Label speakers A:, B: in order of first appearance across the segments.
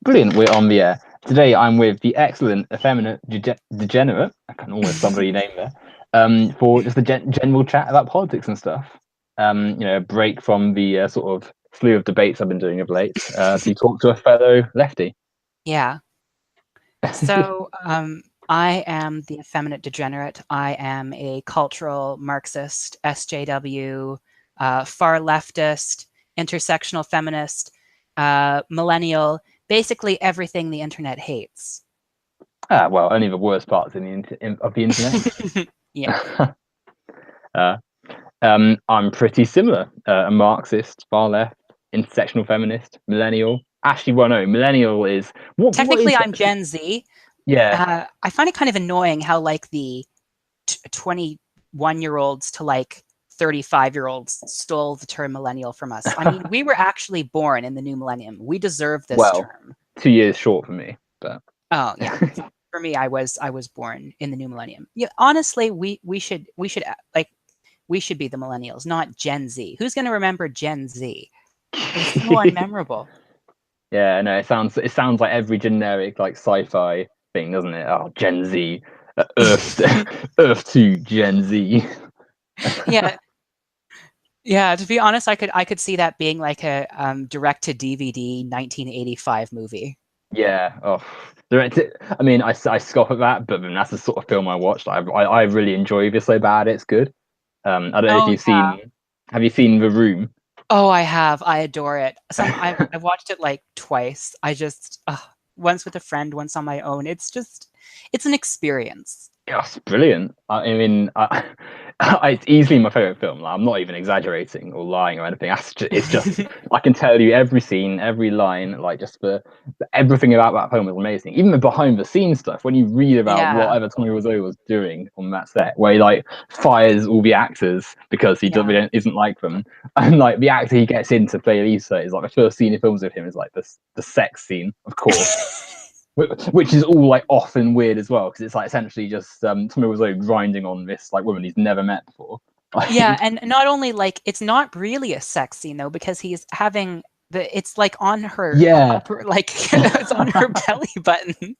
A: Brilliant, we're on the air. Today I'm with the excellent, effeminate, degenerate, I can almost somebody name there, for just a general chat about politics and stuff. A break from the sort of slew of debates I've been doing of late, to talk to a fellow lefty.
B: Yeah. So I am the effeminate degenerate. I am a cultural Marxist, SJW, far leftist, intersectional feminist, millennial, basically everything the internet hates.
A: Well, only the worst parts of the internet.
B: Yeah.
A: I'm pretty similar. A Marxist, far left, intersectional feminist, millennial. Actually, well, no, millennial is
B: Technically,
A: what
B: I'm Gen Z.
A: Yeah.
B: I find it kind of annoying how like the 21-year-olds to like 35-year-olds stole the term millennial from us. I mean, we were actually born in the new millennium. We deserve this term.
A: 2 years short for me, but
B: oh yeah. For me, I was born in the new millennium. Yeah, honestly, we should be the millennials, not Gen Z. Who's going to remember Gen Z? It's so unmemorable.
A: Yeah, no, it sounds like every generic like sci-fi thing, doesn't it? Oh, Gen Z, Earth 2 Gen Z.
B: Yeah. Yeah, to be honest, I could see that being like a direct to DVD 1985 movie.
A: Yeah. Oh, I mean, I scoff at that, but that's the sort of film I watched. I really enjoy this so bad it's good. I don't know if
B: Oh
A: you've
B: yeah.
A: seen. Have you seen The Room?
B: Oh, I have. I adore it. I've watched it like twice. Once with a friend, once on my own. It's an experience.
A: Yeah, it's brilliant. I mean, it's easily my favorite film. Like, I'm not even exaggerating or lying or anything. It's just I can tell you every scene, every line, like just everything about that film is amazing. Even the behind the scenes stuff. When you read about
B: Yeah.
A: whatever Tommy Wiseau was doing on that set, where he like fires all the actors because he isn't like them, and like the actor he gets in to play Lisa is like the first scene he films with him is like the sex scene, of course. Which is all like off and weird as well, because it's like essentially just Tommy Wiseau grinding on this like woman he's never met before.
B: Yeah, and not only like it's not really a sex scene though, because he's having it's like on her upper, like it's on her belly button.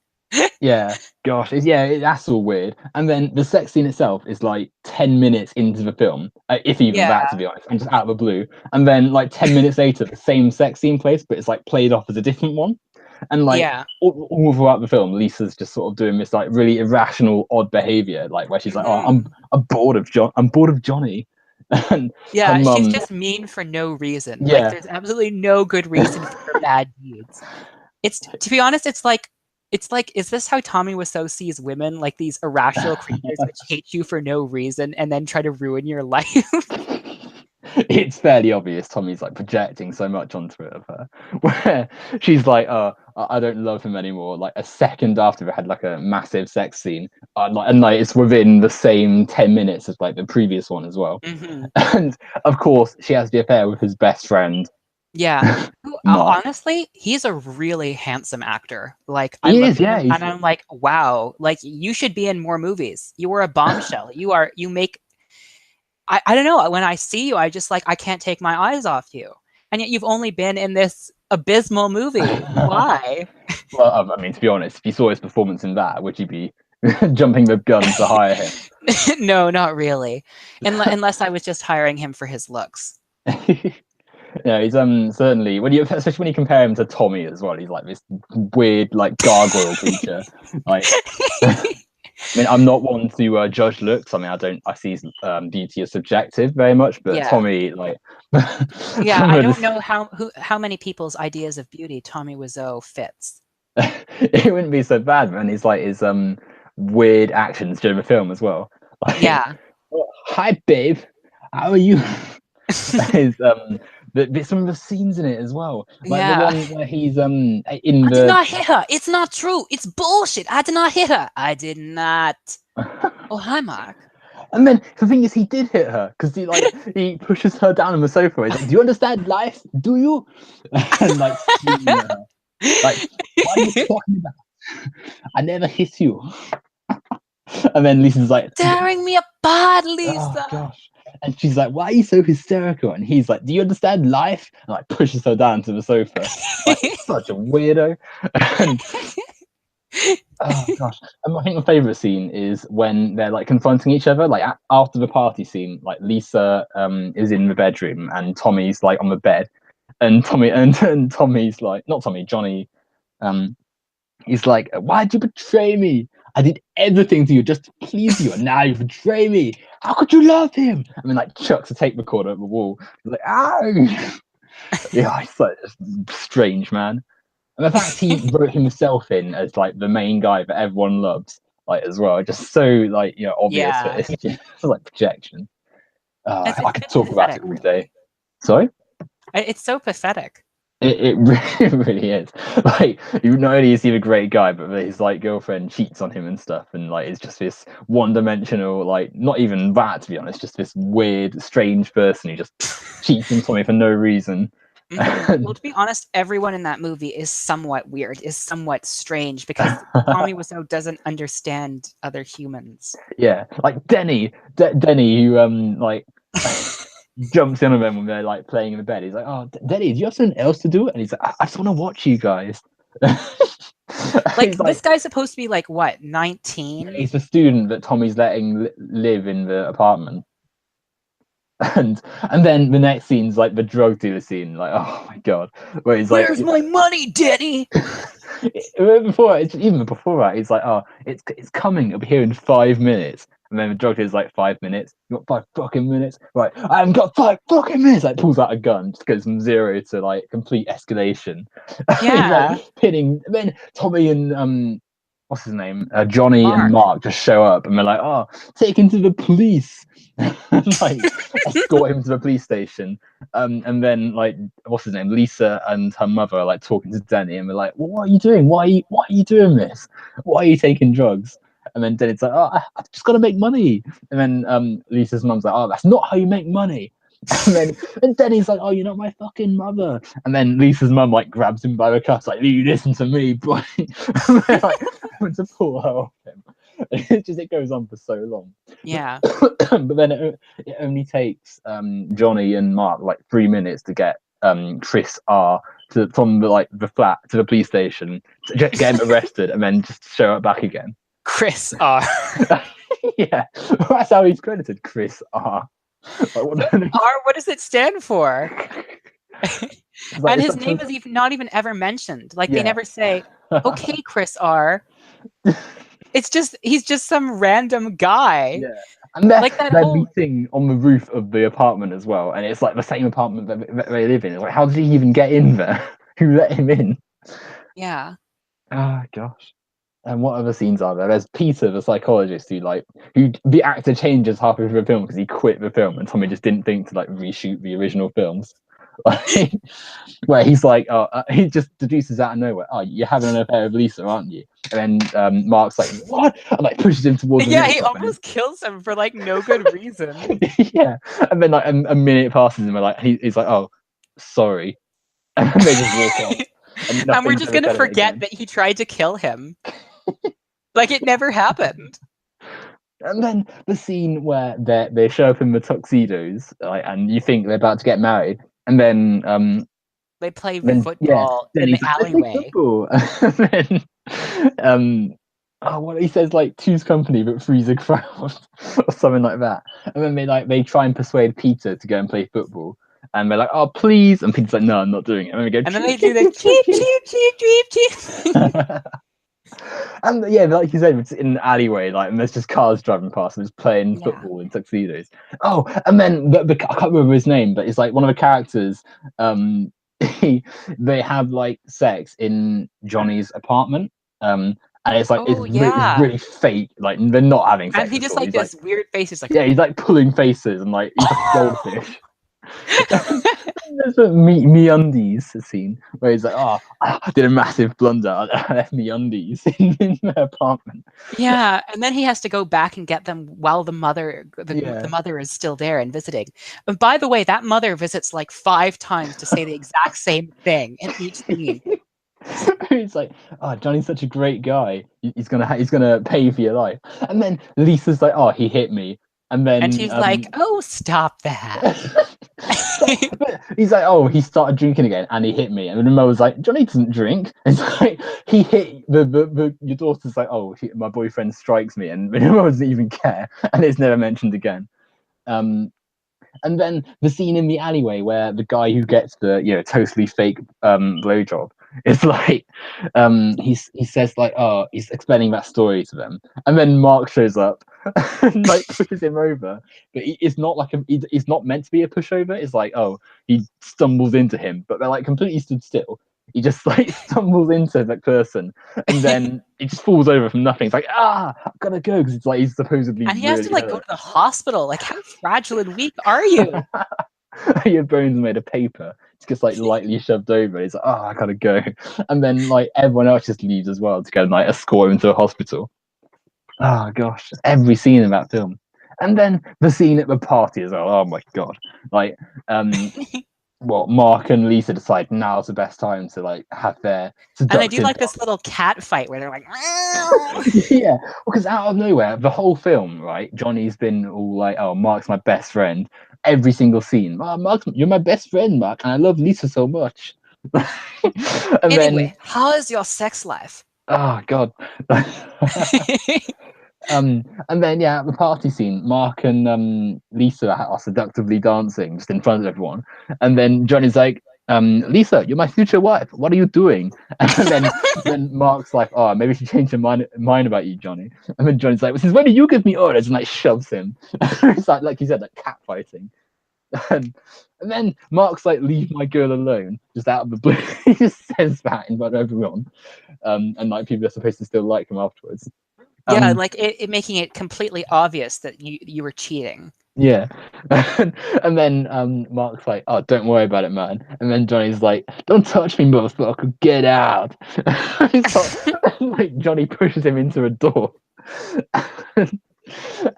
A: Yeah, gosh, that's all weird. And then the sex scene itself is like 10 minutes into the film, if even that, to be honest, and just out of the blue. And then like 10 minutes later, the same sex scene plays, but it's like played off as a different one. And like all throughout the film, Lisa's just sort of doing this like really irrational, odd behavior, like where she's like, "Oh, I'm bored of Johnny."
B: And yeah, she's just mean for no reason.
A: Yeah.
B: Like there's absolutely no good reason for her bad deeds. It's, to be honest, it's like, is this how Tommy Wiseau sees women? Like these irrational creatures which hate you for no reason and then try to ruin your life?
A: It's fairly obvious Tommy's like projecting so much onto it of her, where she's like, "Oh, I don't love him anymore." Like a second after they had like a massive sex scene, and like it's within the same 10 minutes as like the previous one as well. And of course, she has the affair with his best friend.
B: Yeah, honestly, he's a really handsome actor. Like I
A: look
B: at him and I'm like, wow, like you should be in more movies. You were a bombshell. You make. I don't know. When I see you, I just like I can't take my eyes off you, and yet you've only been in this abysmal movie. Why?
A: Well, I mean, to be honest, if you saw his performance in that, would you be jumping the gun to hire him?
B: No, not really. Unless I was just hiring him for his looks.
A: Yeah, he's certainly especially when you compare him to Tommy as well. He's like this weird like gargoyle creature. Like, I mean, I'm not one to judge looks. I mean, I see beauty as subjective very much, but Tommy, like,
B: yeah, I don't know how many people's ideas of beauty Tommy Wiseau fits.
A: It wouldn't be so bad, man. He's like his weird actions during the film as well. Like, oh, hi, babe. How are you? His some of the scenes in it as well. Like the one where he's in
B: I did not hit her. It's not true. It's bullshit. I did not hit her. I did not. Oh, hi, Mark.
A: And then the thing is, he did hit her because he pushes her down on the sofa. He's like, "Do you understand life? Do you?" And like, at her. Like, what are you talking about? I never hit you. And then Lisa's like,
B: tearing me apart, Lisa.
A: Oh gosh. And she's like, "Why are you so hysterical?" And he's like, "Do you understand life?" And like pushes her down to the sofa. Like, such a weirdo. And oh gosh, I think my favorite scene is when they're like confronting each other. Like after the party scene, like Lisa is in the bedroom and Tommy's like on the bed, and Tommy's like, not Tommy, Johnny. He's like, "Why'd you betray me? I did everything to you just to please you, and now you betray me. How could you love him?" I mean, like chucks a tape recorder at the wall. He's like, "Ow!" Yeah, it's like strange, man. And the fact he wrote himself in as like the main guy that everyone loves, like as well, just so like obvious that it's just like projection. I could talk about it all day. Sorry?
B: It's so pathetic.
A: It really is. Like, you not only is he a great guy, but his like girlfriend cheats on him and stuff, and like it's just this one-dimensional, like not even that to be honest, just this weird, strange person who just cheats on something for no reason.
B: Well, to be honest, everyone in that movie is somewhat weird, is somewhat strange, because Tommy Wiseau doesn't understand other humans.
A: Yeah, like Denny, who like jumps in on them when they're like playing in the bed. He's like, "Oh, Denny, do you have something else to do?" And he's like, "I just want to watch you guys."
B: Like, this guy's supposed to be like what, 19?
A: He's the student that Tommy's letting live in the apartment. And then the next scene's like the drug dealer scene, like, oh my god, where he's like,
B: "Where's my money, Denny?"
A: even before that, he's like, "Oh, it's coming. It'll be here in 5 minutes." And then the drug dealer's like, 5 minutes? You got 5 fucking minutes? Right, I haven't got 5 fucking minutes. Like, pulls out a gun, just goes from 0 to like complete escalation.
B: Yeah.
A: Like, pinning. And then Tommy and what's his name? Johnny and Mark just show up, and they're like, "Oh, take him to the police." Like, escort him to the police station. And then like, what's his name? Lisa and her mother are like talking to Denny, and they're like, "Well, what are you doing? Why are you doing this? Why are you taking drugs?" And then Denny's like, "Oh, I've just got to make money." And then Lisa's mum's like, "Oh, that's not how you make money." And Denny's like, "Oh, you're not my fucking mother." And then Lisa's mum like grabs him by the cuffs, like, "You listen to me, boy." And they're like having to pull her off him. It goes on for so long.
B: Yeah.
A: But then it only takes Johnny and Mark like 3 minutes to get Chris R from the flat to the police station, to get him arrested, and then just show up back again.
B: Chris R.
A: Yeah, that's how he's credited, Chris R. Like,
B: R, what does it stand for?
A: Like,
B: and his name is not even ever mentioned. Like, they never say, "Okay, Chris R." It's just, he's just some random guy.
A: Yeah. And they're,
B: like that
A: they're
B: whole...
A: meeting on the roof of the apartment as well, and it's like the same apartment that they live in. It's like, how did he even get in there? Who let him in?
B: Yeah.
A: Oh gosh. And what other scenes are there? There's Peter, the psychologist, who the actor changes halfway through the film because he quit the film, and Tommy just didn't think to like reshoot the original films. Like, where he's like, he just deduces out of nowhere, "Oh, you're having an affair with Lisa, aren't you?" And then Mark's like, "What?" And like pushes him towards.
B: Yeah, he almost kills him for like no good reason.
A: Yeah, and then like a minute passes, and we're like, he's like, "Oh, sorry," and then they just walk off.
B: And we're just gonna forget that he tried to kill him. Like, it never happened.
A: And then the scene where they show up in the tuxedos, and you think they're about to get married, and then
B: they play football in the alleyway.
A: And then what he says, like, "Two's company but three's a crowd," or something like that. And then they try and persuade Peter to go and play football, and they're like, "Oh, please," and Peter's like, "No, I'm not doing it." And then we go,
B: and then they do the cheep cheep cheep cheep cheep.
A: And yeah, like you said, it's in an alleyway, like, and there's just cars driving past and just playing football in tuxedos. Oh, and then I can't remember his name, but it's like one of the characters. They have like sex in Johnny's apartment, and it's like it's really fake. Like, they're not having sex.
B: And he just like this weird face. He's like,
A: yeah, he's like pulling faces, and like he's like a goldfish. There's a MeUndies scene where he's like, "Oh, I did a massive blunder. I left MeUndies in the apartment."
B: Yeah, and then he has to go back and get them while the mother is still there and visiting. And by the way, that mother visits like 5 times to say the exact same thing in each scene.
A: He's like, "Oh, Johnny's such a great guy. He's gonna pay for your life." And then Lisa's like, "Oh, he hit me." And then
B: she's like, "Oh, stop that."
A: he's like, oh, he started drinking again and he hit me. And then Mo was like, Johnny doesn't drink. It's like he hit your daughter's like, oh, my boyfriend strikes me, and Mo doesn't even care, and it's never mentioned again. And then the scene in the alleyway where the guy who gets the totally fake blowjob, it's like he says like, oh, he's explaining that story to them, and then Mark shows up and like pushes him over, but it's not like it's not meant to be a pushover. It's like, oh, he stumbles into him, but they're like completely stood still. He just like stumbles into that person, and then it just falls over from nothing. It's like, I've gotta go, because it's like he's supposedly
B: and he has
A: really
B: to like go to the hospital. Like, how fragile and weak are you?
A: Your bones are made of paper. It's just like lightly shoved over. He's like, I gotta go, and then like everyone else just leaves as well to go and like escort him to a hospital. Oh gosh, every scene in that film, and then the scene at the party as well. Oh my god, like what Mark and Lisa decide now's the best time to like have their seductive.
B: And they do like this little cat fight where they're like,
A: yeah, because out of nowhere, the whole film, right? Johnny's been all like, "Oh, Mark's my best friend." Every single scene, Mark, you're my best friend, Mark, and I love Lisa so much.
B: And anyway, how is your sex life?
A: Oh god. And then the party scene, Mark and Lisa are seductively dancing just in front of everyone, and then Johnny's like, Lisa, you're my future wife, what are you doing? And then Mark's like, oh, maybe she changed her mind about you, Johnny. And then Johnny's like, well, since when do you give me orders? And like shoves him. It's like you said, like cat fighting. And then Mark's like, leave my girl alone, just out of the blue. He just says that in front of everyone, and like people are supposed to still like him afterwards.
B: Yeah, like it making it completely obvious that you were cheating.
A: Yeah. And then Mark's like, oh, don't worry about it, man. And then Johnny's like, don't touch me, motherfucker, get out. Like Johnny pushes him into a door.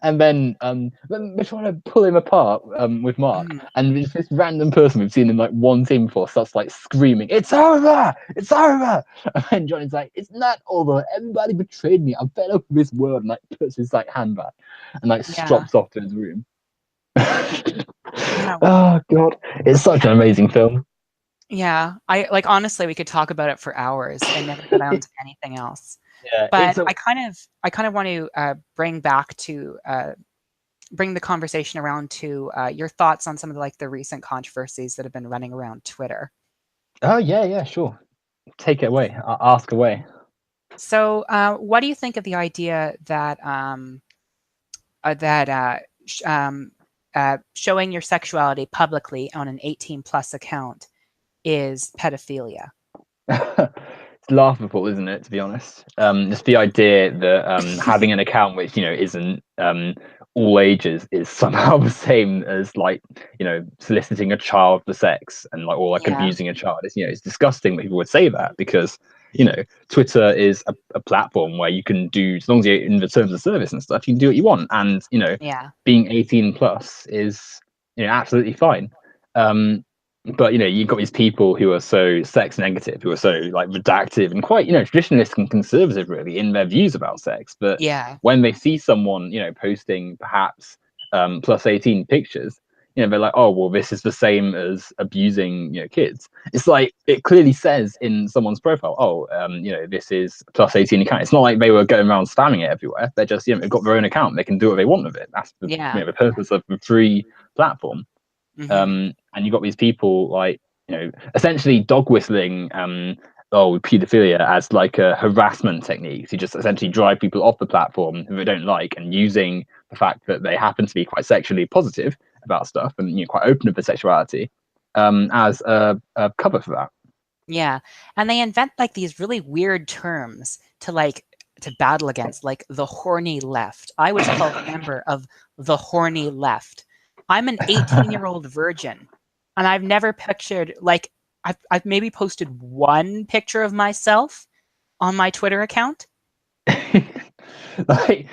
A: And then they're trying to pull him apart with Mark, and there's this random person we've seen in like one scene before starts like screaming, "It's over! It's over!" And then Johnny's like, "It's not over. Everybody betrayed me. I'm fed up with this world," and like puts his like hand back and like strops off to his room. Oh god, it's such an amazing film.
B: Yeah, I like honestly, we could talk about it for hours and never get down to anything else.
A: Yeah,
B: but I kind of want to bring the conversation around to your thoughts on some of the recent controversies that have been running around Twitter.
A: Oh yeah, sure. Take it away. Ask away.
B: So, what do you think of the idea that showing your sexuality publicly on an 18+ account is pedophilia?
A: It's laughable, isn't it, to be honest? Just the idea that having an account which isn't all ages is somehow the same as like soliciting a child for sex and or abusing a child. It's disgusting that people would say that, because Twitter is a platform where you can do, as long as you're in the terms of service and stuff, you can do what you want, and being 18+ is absolutely fine. But you've got these people who are so sex negative, who are so like redactive and quite traditionalist and conservative really in their views about sex. But when they see someone posting perhaps +18 pictures, they're like, oh well, this is the same as abusing kids. It's like it clearly says in someone's profile, oh this is +18 account. It's not like they were going around spamming it everywhere. They're just they've got their own account, they can do what they want with it. That's the the purpose of the free platform. And you've got these people like essentially dog whistling pedophilia as like a harassment technique to just essentially drive people off the platform who they don't like, and using the fact that they happen to be quite sexually positive about stuff and quite open with sexuality as a cover for that.
B: Yeah, and they invent like these really weird terms to battle against, like the horny left. I was called a member of the horny left. I'm an 18-year-old virgin, and I've never pictured, like, I've maybe posted one picture of myself on my Twitter account.
A: Like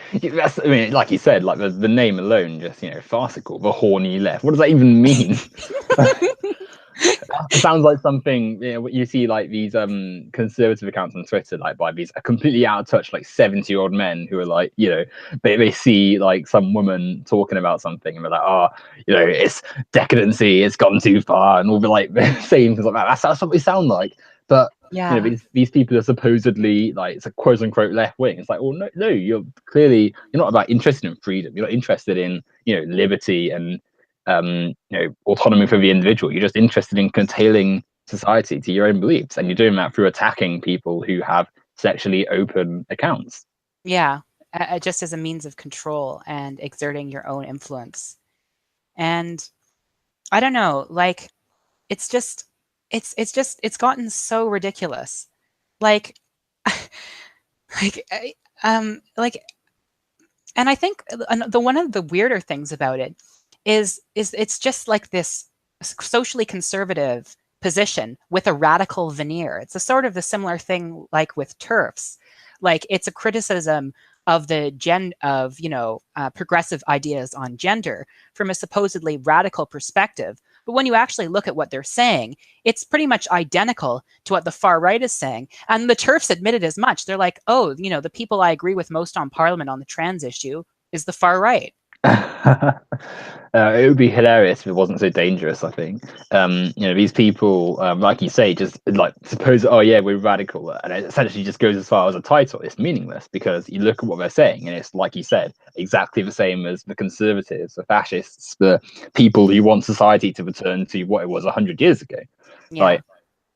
A: you said, like the name alone, just farcical. The horny left. What does that even mean? It sounds like something, you know, you see like these conservative accounts on Twitter, like by these completely out of touch like 70-year-old men who are like, you know, they see like some woman talking about something and they're like, oh, you know, it's decadency, it's gone too far, and all the like saying things like that. That's what we sound like. But you know, these people are supposedly like, it's a quote unquote left wing. It's like, well, no, you're not about interested in freedom. You're not interested in, you know, liberty and you know, autonomy for the individual. You're just interested in curtailing society to your own beliefs, and you're doing that through attacking people who have sexually open accounts.
B: Yeah, just as a means of control and exerting your own influence. And I don't know, like it's gotten so ridiculous. Like like like, and I think the one of the weirder things about it is it's just like this socially conservative position with a radical veneer. It's a sort of the similar thing like with TERFs. Like it's a criticism of the progressive ideas on gender from a supposedly radical perspective. But when you actually look at what they're saying, it's pretty much identical to what the far right is saying. And the TERFs admitted as much. They're like, oh, you know, the people I agree with most on Parliament on the trans issue is the far right.
A: It would be hilarious if it wasn't so dangerous, I think. You know, these people, like you say, just like suppose, oh yeah, we're radical, and it essentially just goes as far as a title. It's meaningless because you look at what they're saying, and it's like you said, exactly the same as the conservatives, the fascists, the people who want society to return to what it was 100 years ago.
B: Yeah.
A: Like,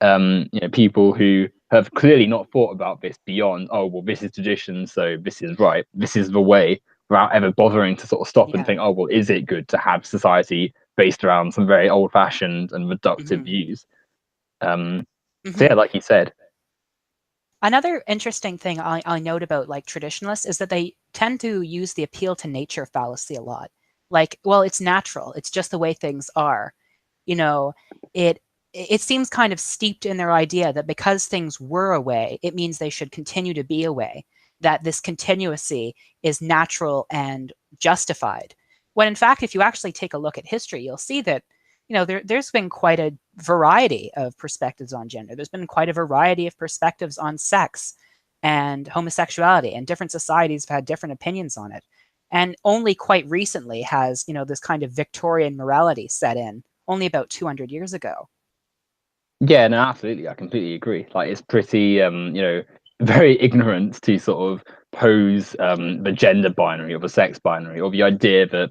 A: you know, people who have clearly not thought about this beyond, oh well, this is tradition, so this is right, this is the way, without ever bothering to sort of stop and think, oh well, is it good to have society based around some very old-fashioned and reductive views? So yeah, like you said.
B: Another interesting thing I note about like traditionalists is that they tend to use the appeal to nature fallacy a lot. Like, well, it's natural. It's just the way things are. You know, it seems kind of steeped in their idea that because things were a way, it means they should continue to be a way, that this continuity is natural and justified. When in fact, if you actually take a look at history, you'll see that, you know, there's been quite a variety of perspectives on gender. There's been quite a variety of perspectives on sex and homosexuality, and different societies have had different opinions on it. And only quite recently has, you know, this kind of Victorian morality set in, only about 200 years ago.
A: Yeah, no, absolutely. I completely agree. Like, it's pretty, you know, very ignorant to sort of pose the gender binary or the sex binary or the idea that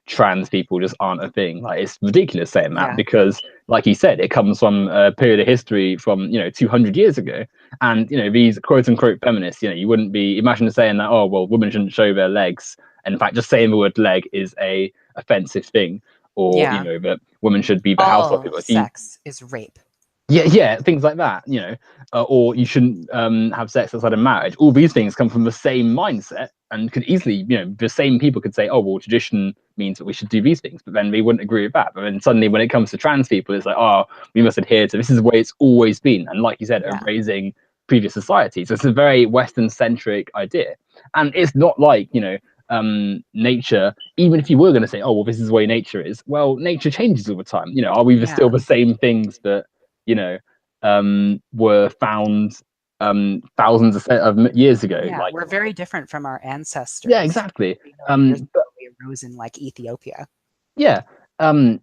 A: trans people just aren't a thing. Like, it's ridiculous saying that because, like you said, it comes from a period of history from, you know, 200 years ago. And, you know, these quote unquote feminists, you know, you wouldn't be, imagine saying that, oh, well, women shouldn't show their legs. And in fact, just saying the word leg is a offensive thing. Or, you know, that women should be the housewife.
B: Sex is rape.
A: Yeah, things like that, you know, or you shouldn't have sex outside of marriage. All these things come from the same mindset and could easily, you know, the same people could say, oh, well, tradition means that we should do these things, but then we wouldn't agree with that. But then suddenly when it comes to trans people, it's like, oh, we must adhere to, this is the way it's always been. And like you said, erasing previous societies. So it's a very Western centric idea. And it's not like, you know, nature, even if you were going to say, oh, well, this is the way nature is, well, nature changes all the time. You know, are we still the same things that, you know, were found thousands of years ago?
B: Yeah,
A: like,
B: we're very different from our ancestors.
A: Yeah, exactly.
B: But we arose in like Ethiopia.
A: Yeah. And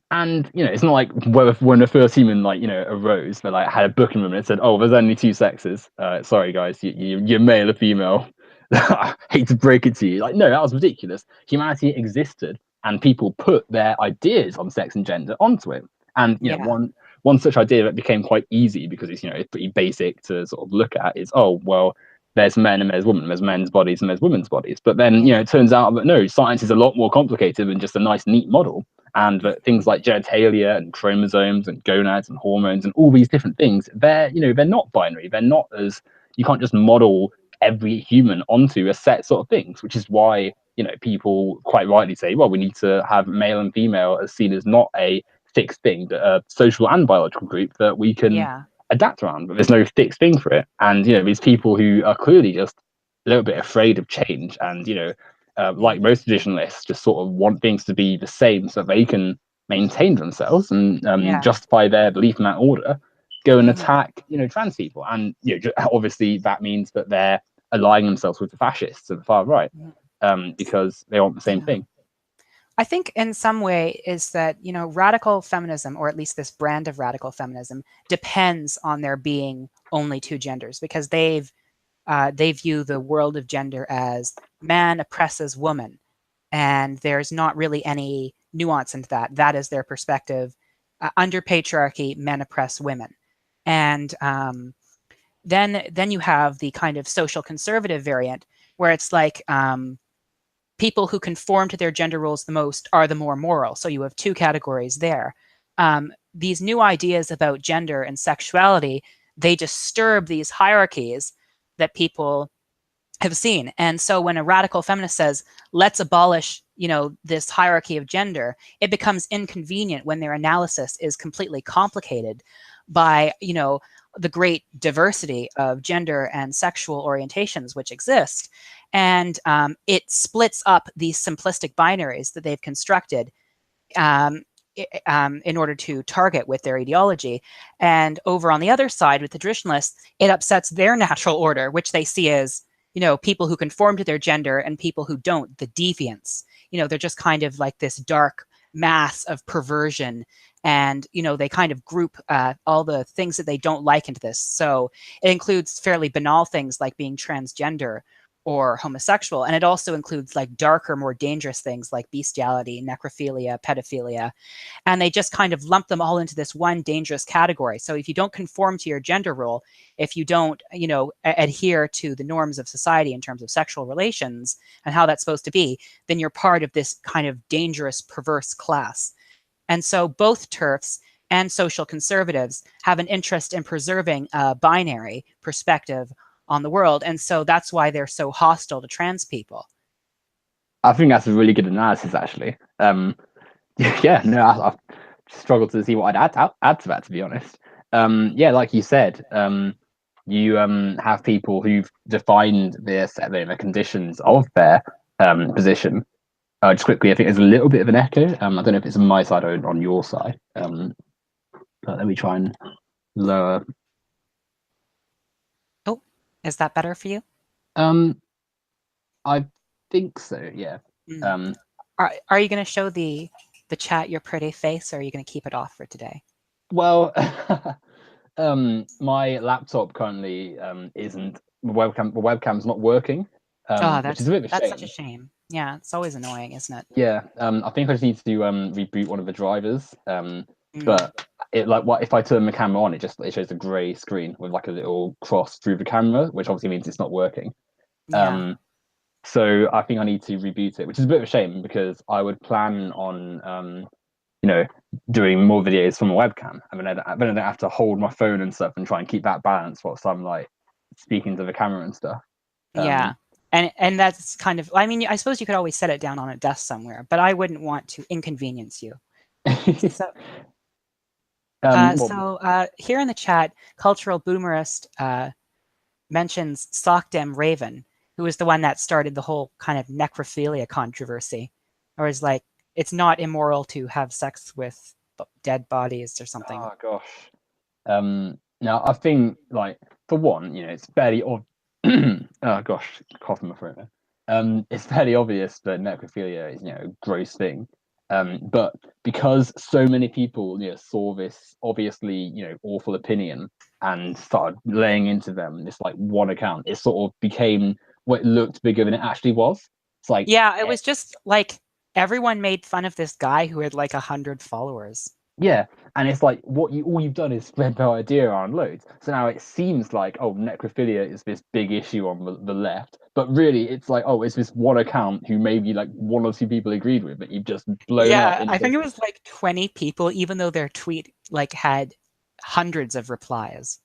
A: you know, it's not like when the first human, like, you know, arose, but like had a book in them and it said, oh, there's only two sexes. Sorry guys, you're male or female. I hate to break it to you. Like, no, that was ridiculous. Humanity existed and people put their ideas on sex and gender onto it. And you know, one such idea that became quite easy because it's, you know, it's pretty basic to sort of look at is, oh, well, there's men and there's women, there's men's bodies and there's women's bodies. But then, you know, it turns out that no, science is a lot more complicated than just a nice, neat model. And that things like genitalia and chromosomes and gonads and hormones and all these different things, they're, you know, they're not binary. They're not as, you can't just model every human onto a set sort of things, which is why, you know, people quite rightly say, well, we need to have male and female as seen as not a fixed thing, but a social and biological group that we can adapt around, but there's no fixed thing for it. And, you know, these people who are clearly just a little bit afraid of change and, you know, like most traditionalists, just sort of want things to be the same so they can maintain themselves and
B: Yeah.
A: justify their belief in that order, go and
B: Mhm.
A: attack, trans people. And obviously that means that they're aligning themselves with the fascists at the far right, because they want the same thing.
B: I think in some way is that, radical feminism, or at least this brand of radical feminism, depends on there being only two genders, because they view the world of gender as man oppresses woman, and there's not really any nuance into that. That is their perspective. Under patriarchy, men oppress women. And then you have the kind of social conservative variant, where it's like people who conform to their gender roles the most are the more moral. So you have two categories there. These new ideas about gender and sexuality, they disturb these hierarchies that people have seen. And so when a radical feminist says, let's abolish, this hierarchy of gender, it becomes inconvenient when their analysis is completely complicated by, the great diversity of gender and sexual orientations which exist. And it splits up these simplistic binaries that they've constructed in order to target with their ideology. And over on the other side, with the traditionalists, it upsets their natural order, which they see as, people who conform to their gender and people who don't, the deviants. They're just kind of like this dark mass of perversion. And, they kind of group all the things that they don't like into this. So it includes fairly banal things like being transgender or homosexual. And it also includes like darker, more dangerous things like bestiality, necrophilia, pedophilia. And they just kind of lump them all into this one dangerous category. So if you don't conform to your gender role, if you don't, adhere to the norms of society in terms of sexual relations and how that's supposed to be, then you're part of this kind of dangerous, perverse class. And so both TERFs and social conservatives have an interest in preserving a binary perspective on the world. And so that's why they're so hostile to trans people.
A: I think that's a really good analysis, actually. Yeah, no, I've struggled to see what I'd add to that, to be honest. Yeah, like you said, you have people who've defined the conditions of their position. Just quickly, I think there's a little bit of an echo. I don't know if it's on my side or on your side. But let me try and lower.
B: Oh, is that better for you?
A: I think so. Yeah.
B: Are you going to show the chat your pretty face, or are you going to keep it off for today?
A: Well, my laptop currently isn't. The webcam's not working. Which is a bit of a shame.
B: That's such a shame. Yeah, it's always annoying, isn't it?
A: Yeah. I think I just need to reboot one of the drivers. But if I turn the camera on, it shows a grey screen with like a little cross through the camera, which obviously means it's not working.
B: Yeah.
A: So I think I need to reboot it, which is a bit of a shame because I would plan on doing more videos from a webcam. I mean, I don't have to hold my phone and stuff and try and keep that balance whilst I'm like speaking to the camera and stuff.
B: Yeah. And that's kind of, I mean, I suppose you could always set it down on a desk somewhere, but I wouldn't want to inconvenience you. So, here in the chat, Cultural Boomerist mentions Sockdem Raven, who was the one that started the whole kind of necrophilia controversy, or is like, it's not immoral to have sex with dead bodies or something.
A: Oh gosh. Now I think, like, for one, it's fairly oh gosh, cough in my throat now. It's fairly obvious that necrophilia is a gross thing. But because so many people saw this obviously awful opinion and started laying into them this like one account, it sort of became what looked bigger than it actually was. It's like,
B: yeah, it was just like everyone made fun of this guy who had like 100 followers.
A: Yeah, and it's like all you've done is spread the idea around loads. So now it seems like, oh, necrophilia is this big issue on the left, but really it's like, oh, it's this one account who maybe like one or two people agreed with, but you've just blown up.
B: I think it was like 20 people, even though their tweet like had hundreds of replies.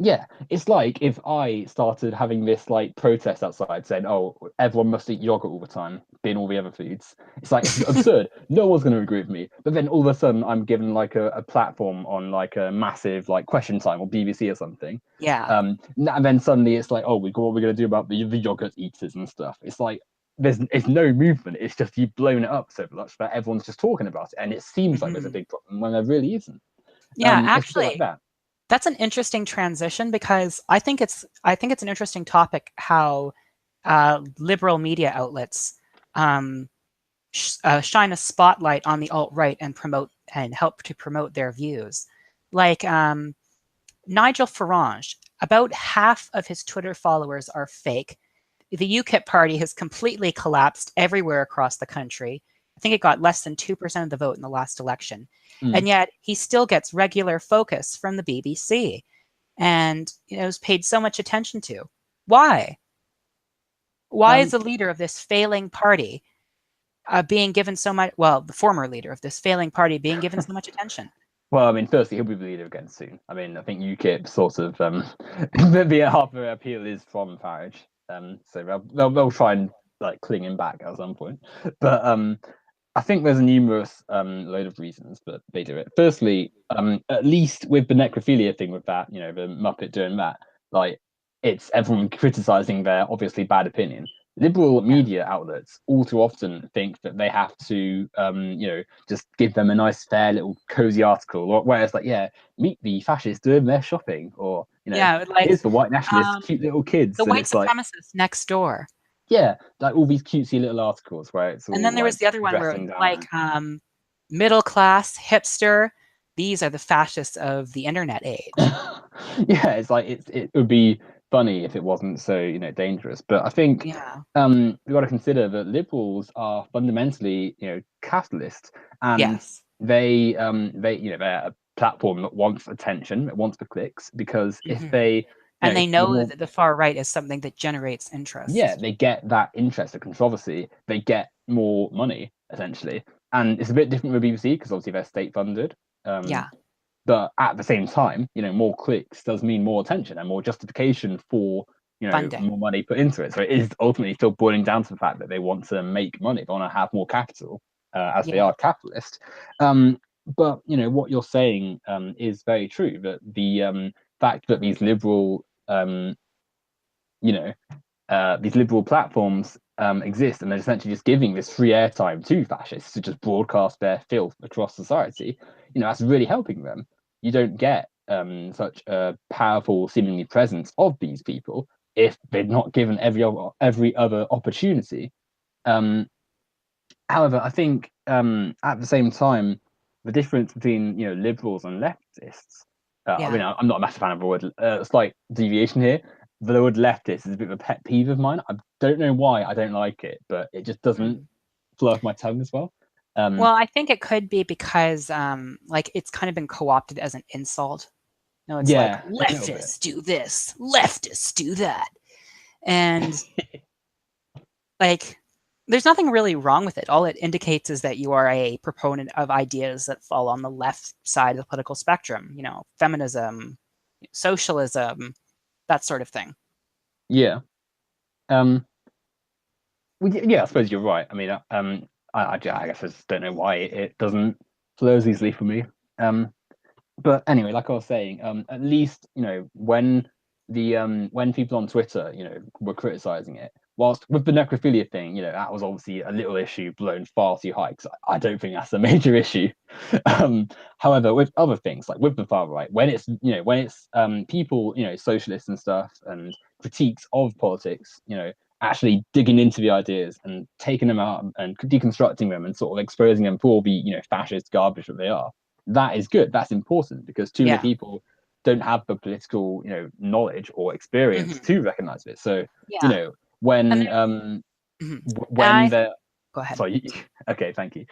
A: Yeah, it's like if I started having this like protest outside saying, "Oh, everyone must eat yogurt all the time, bin all the other foods." It's like it's absurd. No one's going to agree with me. But then all of a sudden, I'm given like a platform on like a massive like Question Time or BBC or something.
B: Yeah.
A: And then suddenly it's like, "Oh, what we're going to do about the yogurt eaters and stuff." It's like it's no movement. It's just you've blown it up so much that everyone's just talking about it, and it seems like there's a big problem when there really isn't.
B: Yeah,
A: It's a bit like
B: actually,
A: that.
B: that's an interesting transition because I think it's an interesting topic how liberal media outlets shine a spotlight on the alt-right and promote and help to promote their views. Like Nigel Farage, about half of his Twitter followers are fake. The UKIP party has completely collapsed everywhere across the country. I think it got less than 2% of the vote in the last election. And yet he still gets regular focus from the BBC and is paid so much attention to. Why? Why is the leader of this failing party being given so much, well, the former leader of this failing party being given so much attention?
A: Well, I mean, firstly, he'll be the leader again soon. I mean, I think UKIP sort of the half of their appeal is from Farage, so they'll try and like cling him back at some point. But I think there's a numerous load of reasons that they do it. Firstly, at least with the necrophilia thing, with that, the Muppet doing that, like it's everyone criticizing their obviously bad opinion. Liberal media outlets all too often think that they have to, just give them a nice, fair little cozy article, or whereas like, yeah, meet the fascists doing their shopping, or
B: Yeah, like
A: here's the white nationalists, cute little kids,
B: the
A: and
B: white
A: it's like,
B: supremacists next door.
A: yeah, like all these cutesy little articles where it's
B: And
A: all
B: then there was
A: like
B: the other one where
A: dressing
B: like
A: down.
B: middle class hipster. These are the fascists of the internet age.
A: Yeah, it's like it would be funny if it wasn't so dangerous. But I think
B: Yeah.
A: we've got to consider that liberals are fundamentally capitalist, and
B: Yes.
A: they're a platform that wants attention, that wants the clicks, because if
B: Mhm.
A: they
B: And
A: if
B: they know
A: more
B: that the far right is something that generates
A: yeah,
B: interest.
A: they get that interest, of controversy, they get more money essentially. And it's a bit different with BBC because obviously they're state funded. Um,
B: Yeah.
A: but at the same time, more clicks does mean more attention and more justification for
B: Funding.
A: more money put into it. So it is ultimately still boiling down to the fact that they want to make money, they want to have more capital, as they
B: Yeah.
A: are capitalist. But what you're saying is very true. That the fact that these liberal you know these liberal platforms exist, and they're essentially just giving this free airtime to fascists to just broadcast their filth across society. That's really helping them. You don't get such a powerful, seemingly presence of these people if they're not given every other opportunity. Um, However, I think at the same time, the difference between liberals and leftists. I mean,
B: Yeah.
A: I'm not a massive fan of the word. Slight deviation here. The word leftist is a bit of a pet peeve of mine. I don't know why I don't like it, but it just doesn't
B: Mm.
A: flow off my tongue as well.
B: Well, I think it could be because like it's kind of been co-opted as an insult. No, it's like
A: Yeah, a little bit.
B: leftists do this, leftists do that. And like there's nothing really wrong with it. All it indicates is that you are a proponent of ideas that fall on the left side of the political spectrum, feminism, socialism, that sort of thing.
A: Yeah. Um. Yeah, I suppose you're right. I mean, I guess I just don't know why it doesn't flow as easily for me. Um. But anyway, like I was saying, at least when people on Twitter, were criticizing it, whilst with the necrophilia thing, that was obviously a little issue blown far too high. Because I don't think that's a major issue. However, with other things like with the far right, when it's people, socialists and stuff, and critiques of politics, actually digging into the ideas and taking them out and deconstructing them and sort of exposing them for the fascist garbage that they are, that is good. That's important because too many
B: Yeah.
A: people don't have the political, knowledge or experience
B: Hmm.
A: to recognize it. So,
B: Yeah. And
A: when
B: mhm.
A: when they're
B: Go ahead.
A: sorry, okay, thank you.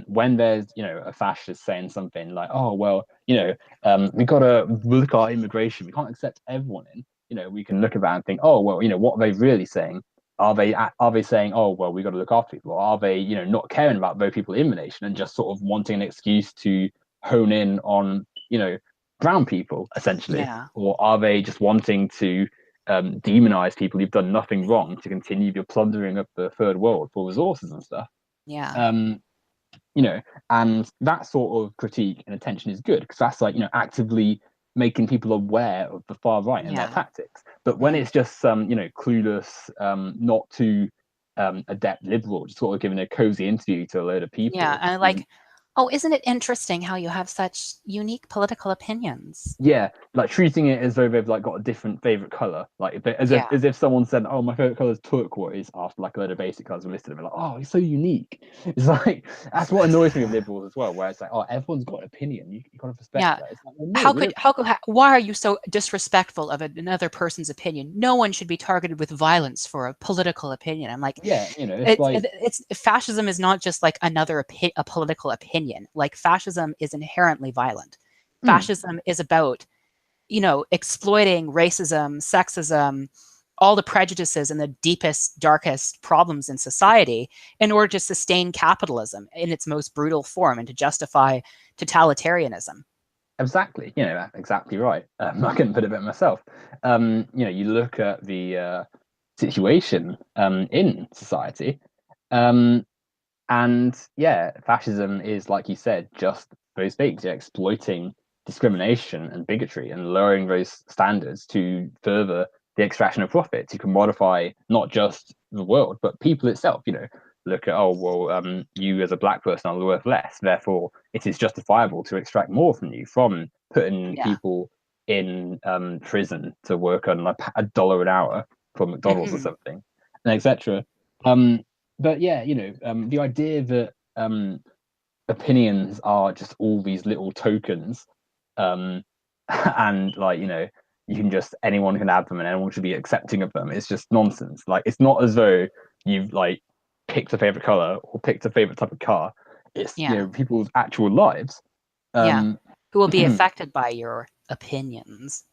A: When there's a fascist saying something like, "Oh well, we got to look at our immigration. We can't accept everyone in." We can look at that and think, "Oh well, what are they really saying? Are they saying, oh well, we got to look after people, or are they not caring about those people in the nation and just sort of wanting an excuse to hone in on brown people essentially,
B: Yeah.
A: or are they just wanting to demonize people who've done nothing wrong to continue the plundering of the third world for resources and stuff?
B: Yeah.
A: um you know and that sort of critique and attention is good because that's like actively making people aware of the far right and their
B: Yeah.
A: tactics. But when
B: Hmm.
A: it's just some clueless not too adept liberal, just sort of giving a cozy interview to a load of people.
B: Yeah, and like, oh, isn't it interesting how you have such unique political opinions?
A: Yeah, like treating it as though they've like got a different favorite color, like as
B: Yeah.
A: if someone said, "Oh, my favorite color is turquoise," after like a load of basic colors were listed, and they're like, "Oh, it's so unique." It's like that's what annoys me with liberals as well, where it's like, "Oh, everyone's got an opinion. You got to respect
B: Yeah.
A: that." It's like, well, no,
B: Why are you so disrespectful of another person's opinion? No one should be targeted with violence for a political opinion. I'm like,
A: yeah, it's like
B: it's fascism is not just like a political opinion. Like fascism is inherently violent. Fascism is about, exploiting racism, sexism, all the prejudices and the deepest, darkest problems in society in order to sustain capitalism in its most brutal form and to justify totalitarianism.
A: exactly, that's exactly right. I couldn't put it better myself. You look at the situation in society, and yeah, fascism is, like you said, just those things, exploiting discrimination and bigotry and lowering those standards to further the extraction of profit, to commodify not just the world, but people itself. Look at, oh, well, you as a black person are worth less, therefore it is justifiable to extract more from you, from putting
B: Yeah.
A: people in prison to work on like $1 an hour for McDonald's or something, and etc. But yeah, the idea that opinions are just all these little tokens, and like you can just anyone can have them and anyone should be accepting of them. It's just nonsense. Like it's not as though you've like picked a favorite color or picked a favorite type of car. It's
B: Yeah.
A: people's actual lives.
B: Yeah.
A: Um,
B: Who will be affected by your opinions.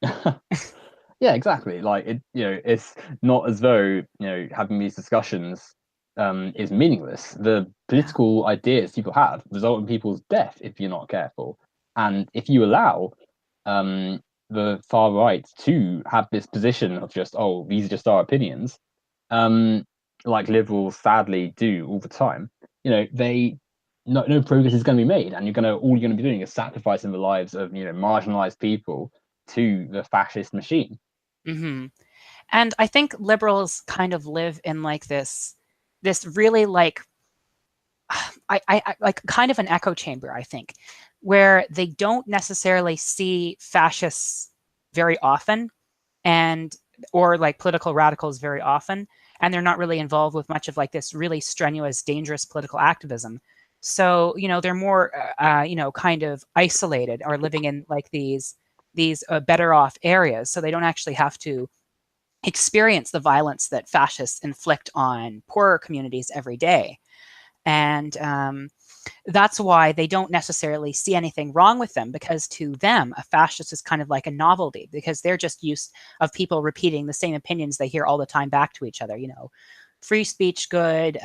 A: yeah, exactly. Like it's not as though having these discussions is meaningless. The
B: Yeah.
A: political ideas people have result in people's death if you're not careful, and if you allow the far right to have this position of just, oh, these are just our opinions, um, like liberals sadly do all the time, they no progress is going to be made, and all you're going to be doing is sacrificing the lives of marginalized people to the fascist machine.
B: Mm-hmm. And I think liberals kind of live in like this really like I like kind of an echo chamber, I think, where they don't necessarily see fascists very often and or like political radicals very often, and they're not really involved with much of like this really strenuous, dangerous political activism. So they're more kind of isolated or living in like these better off areas, so they don't actually have to experience the violence that fascists inflict on poorer communities every day. And that's why they don't necessarily see anything wrong with them, because to them, a fascist is kind of like a novelty, because they're just used of people repeating the same opinions they hear all the time back to each other. Free speech good,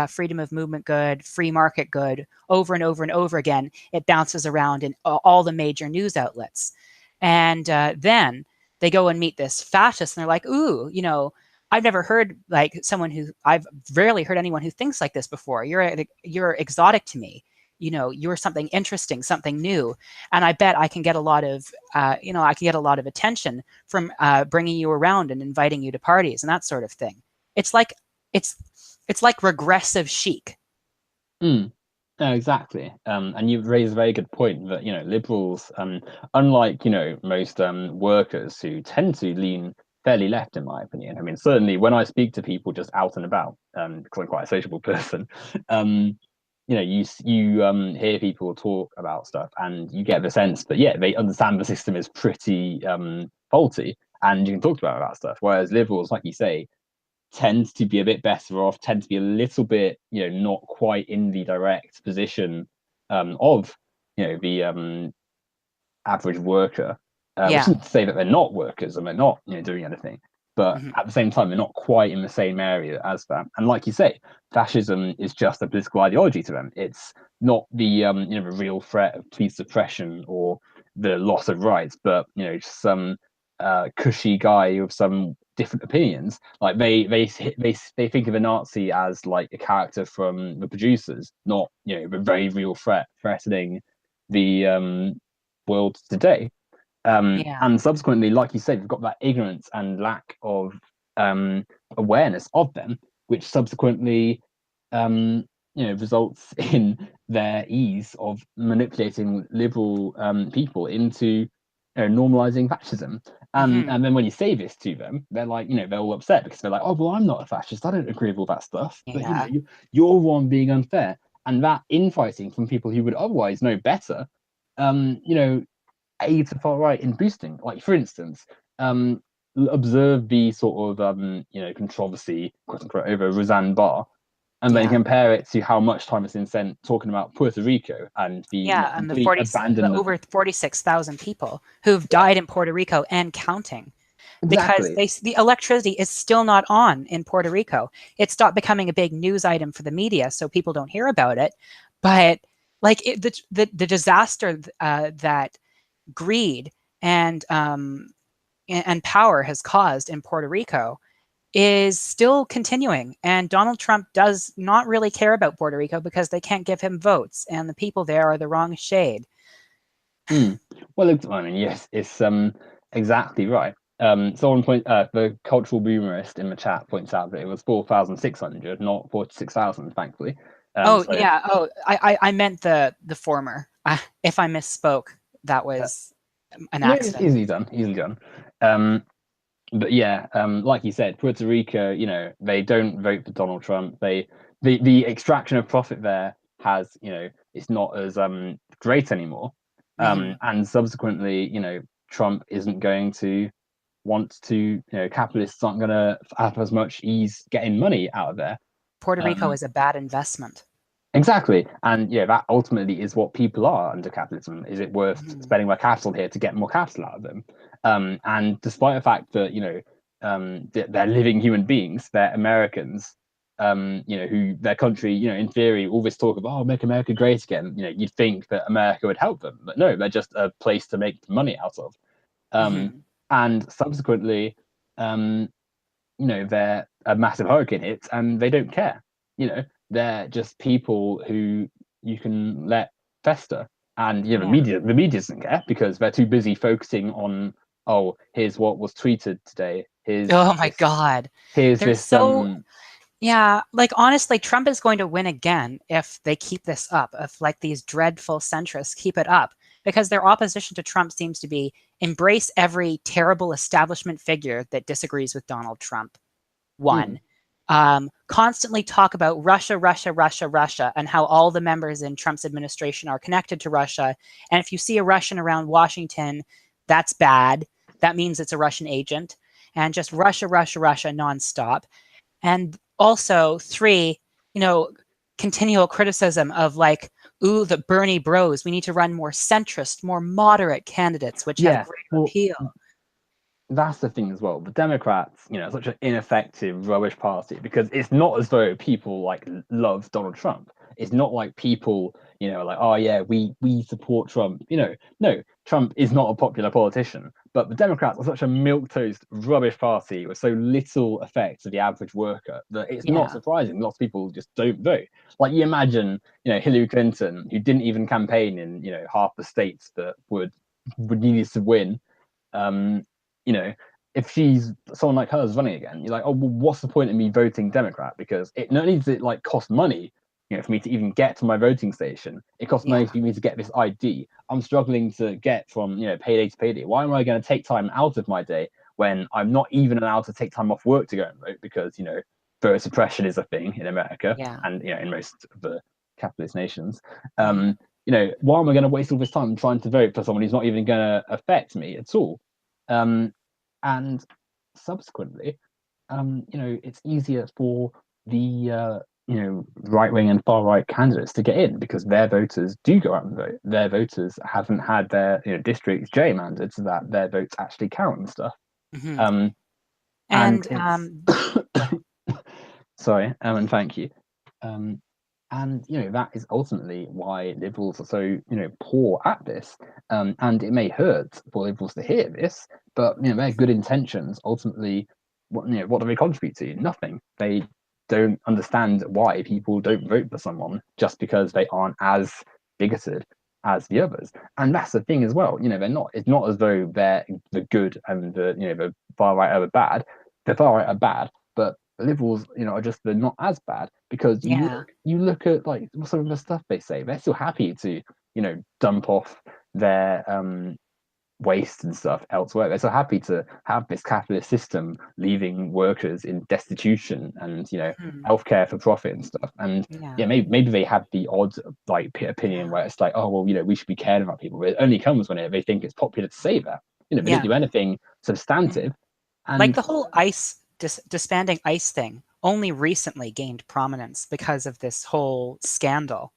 B: freedom of movement good, free market good, over and over and over again. It bounces around in all the major news outlets. And then they go and meet this fascist and they're like, ooh, I've never heard like I've rarely heard anyone who thinks like this before. You're exotic to me. You're something interesting, something new, and I bet I can get a lot of, attention from bringing you around and inviting you to parties and that sort of thing. It's like it's like regressive chic.
A: Mm. No, exactly. And you've raised a very good point that liberals, unlike most workers who tend to lean fairly left, in my opinion. I mean, certainly when I speak to people just out and about, because I'm quite a sociable person, you hear people talk about stuff, and you get the sense that they understand the system is pretty faulty, and you can talk to them about stuff. Whereas liberals, like you say, tends to be a bit better off, tend to be a little bit, not quite in the direct position of, the average worker, which
B: Yeah.
A: isn't to say that they're not workers and they're not, doing anything, but
B: Mm-hmm.
A: at the same time, they're not quite in the same area as that. And like you say, fascism is just a political ideology to them. It's not the, the real threat of police suppression or the loss of rights, but, just some cushy guy with some different opinions. Like they think of a Nazi as like a character from the producers, not the very real threat threatening the world today.
B: Yeah.
A: And subsequently, like you said, we've got that ignorance and lack of awareness of them, which subsequently results in their ease of manipulating liberal people into normalizing fascism. And then when you say this to them, they're like, they're all upset because they're like, oh, well, I'm not a fascist. I don't agree with all that stuff. But,
B: Yeah.
A: you're one being unfair. And that infighting from people who would otherwise know better, aids the far right in boosting. Like, for instance, observe the sort of, controversy, quote unquote, over Roseanne Barr, and then compare it to how much time has been spent talking about Puerto Rico and the
B: and
A: complete
B: the
A: abandonment.
B: over 46,000 people who've died in Puerto Rico and counting.
A: Exactly.
B: Because the electricity is still not on in Puerto Rico. It stopped becoming a big news item for the media, so people don't hear about it. But like the disaster that greed and power has caused in Puerto Rico is still continuing. And Donald Trump does not really care about Puerto Rico because they can't give him votes, and the people there are the wrong shade.
A: Well, I mean, yes, it's exactly right. Someone the cultural boomerist in the chat points out that it was 4,600, not 46,000, thankfully.
B: I meant the former. If I misspoke, that was an accident.
A: Easily done. But yeah, like you said, Puerto Rico, they don't vote for Donald Trump. The extraction of profit there has, it's not as great anymore. And subsequently, Trump isn't going to want to, capitalists aren't going to have as much ease getting money out of there.
B: Puerto Rico is a bad investment.
A: Exactly. And that ultimately is what people are under capitalism. Is it worth spending my capital here to get more capital out of them? And despite the fact that, they're living human beings, they're Americans, who their country, in theory, all this talk of, oh, make America great again, you'd think that America would help them. But no, they're just a place to make money out of. And subsequently, they're a massive hurricane hits and they don't care. They're just people who you can let fester. And the media doesn't care because they're too busy focusing on, oh, here's what was tweeted today.
B: Oh my God.
A: Here's this
B: yeah, like honestly, Trump is going to win again if they keep this up, if like these dreadful centrists keep it up, because their opposition to Trump seems to be embrace every terrible establishment figure that disagrees with Donald Trump. One. Constantly talk about Russia, Russia, Russia, Russia, and how all the members in Trump's administration are connected to Russia. And if you see a Russian around Washington, that's bad. That means it's a Russian agent. And just Russia, Russia, Russia nonstop. And also, three, continual criticism of like, ooh, the Bernie bros. We need to run more centrist, more moderate candidates, which have greater appeal.
A: That's the thing as well. The Democrats, such an ineffective, rubbish party because it's not as though people like love Donald Trump. It's not like people, like, oh yeah, we support Trump. No, Trump is not a popular politician. But the Democrats are such a milquetoast, rubbish party with so little effect to the average worker that it's not surprising lots of people just don't vote. Like you imagine, Hillary Clinton, who didn't even campaign in, half the states that would need to win. If she's someone like her is running again, you're like, oh, well, what's the point in me voting Democrat? Because it not only does it like cost money, for me to even get to my voting station, it costs money for me to get this ID. I'm struggling to get from payday to payday. Why am I going to take time out of my day when I'm not even allowed to take time off work to go and vote because voter suppression is a thing in America and in most of the capitalist nations. Why am I going to waste all this time trying to vote for someone who's not even going to affect me at all? And subsequently, it's easier for the right wing and far right candidates to get in because their voters do go out and vote. Their voters haven't had their districts gerrymandered so that their votes actually count and stuff. Sorry, and thank you. And that is ultimately why liberals are so poor at this. And it may hurt for liberals to hear this, but their good intentions ultimately, what do they contribute to? Nothing. They don't understand why people don't vote for someone just because they aren't as bigoted as the others. And that's the thing as well. They're not. It's not as though they're the good and the far right are bad. The far right are bad, but liberals, are just they're not as bad, because you look at like some of the stuff they say. They're still happy to dump off their waste and stuff elsewhere. They're so happy to have this capitalist system leaving workers in destitution and healthcare for profit and stuff. And maybe they have the odd like opinion where it's like, oh well, we should be caring about people, but it only comes when they think it's popular to say that. They don't do anything substantive. And
B: like the whole ICE disbanding ICE thing only recently gained prominence because of this whole scandal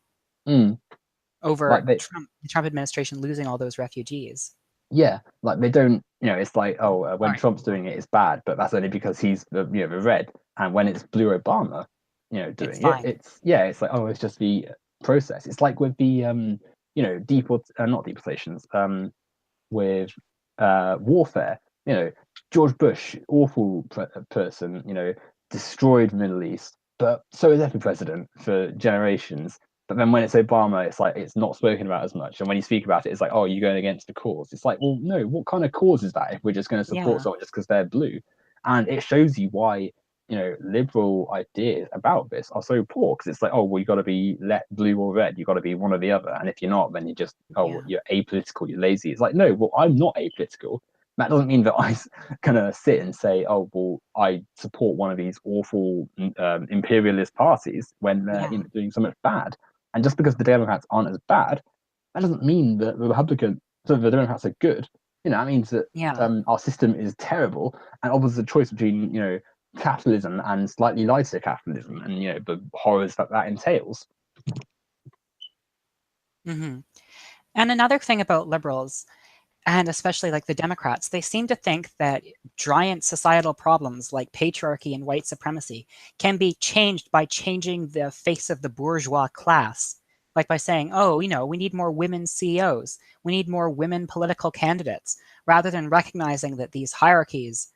B: over
A: like
B: the Trump administration losing all those refugees.
A: Yeah, like they don't, it's like, oh, when Trump's doing it, it's bad, but that's only because he's the red, and when it's Blue Obama, doing it's like, oh, it's just the process. It's like with the not deportations, with warfare. George Bush, awful person, destroyed the Middle East, but so is every president for generations. But then when it's Obama, it's like it's not spoken about as much. And when you speak about it, it's like, oh, you're going against the cause. It's like, well, no, what kind of cause is that if we're just going to support someone just because they're blue? And it shows you why, liberal ideas about this are so poor, because it's like, oh, well, you got to be blue or red. You got to be one or the other. And if you're not, then you're just, you're apolitical, you're lazy. It's like, no, well, I'm not apolitical. That doesn't mean that I'm gonna sit and say, oh, well, I support one of these awful imperialist parties when they're doing so much bad. And just because the Democrats aren't as bad, that doesn't mean that the Democrats are good. That means that our system is terrible, and offers a choice between capitalism and slightly lighter capitalism, and the horrors that entails.
B: And another thing about liberals, and especially like the Democrats, they seem to think that giant societal problems like patriarchy and white supremacy can be changed by changing the face of the bourgeois class. Like by saying, oh, we need more women CEOs, we need more women political candidates, rather than recognizing that these hierarchies,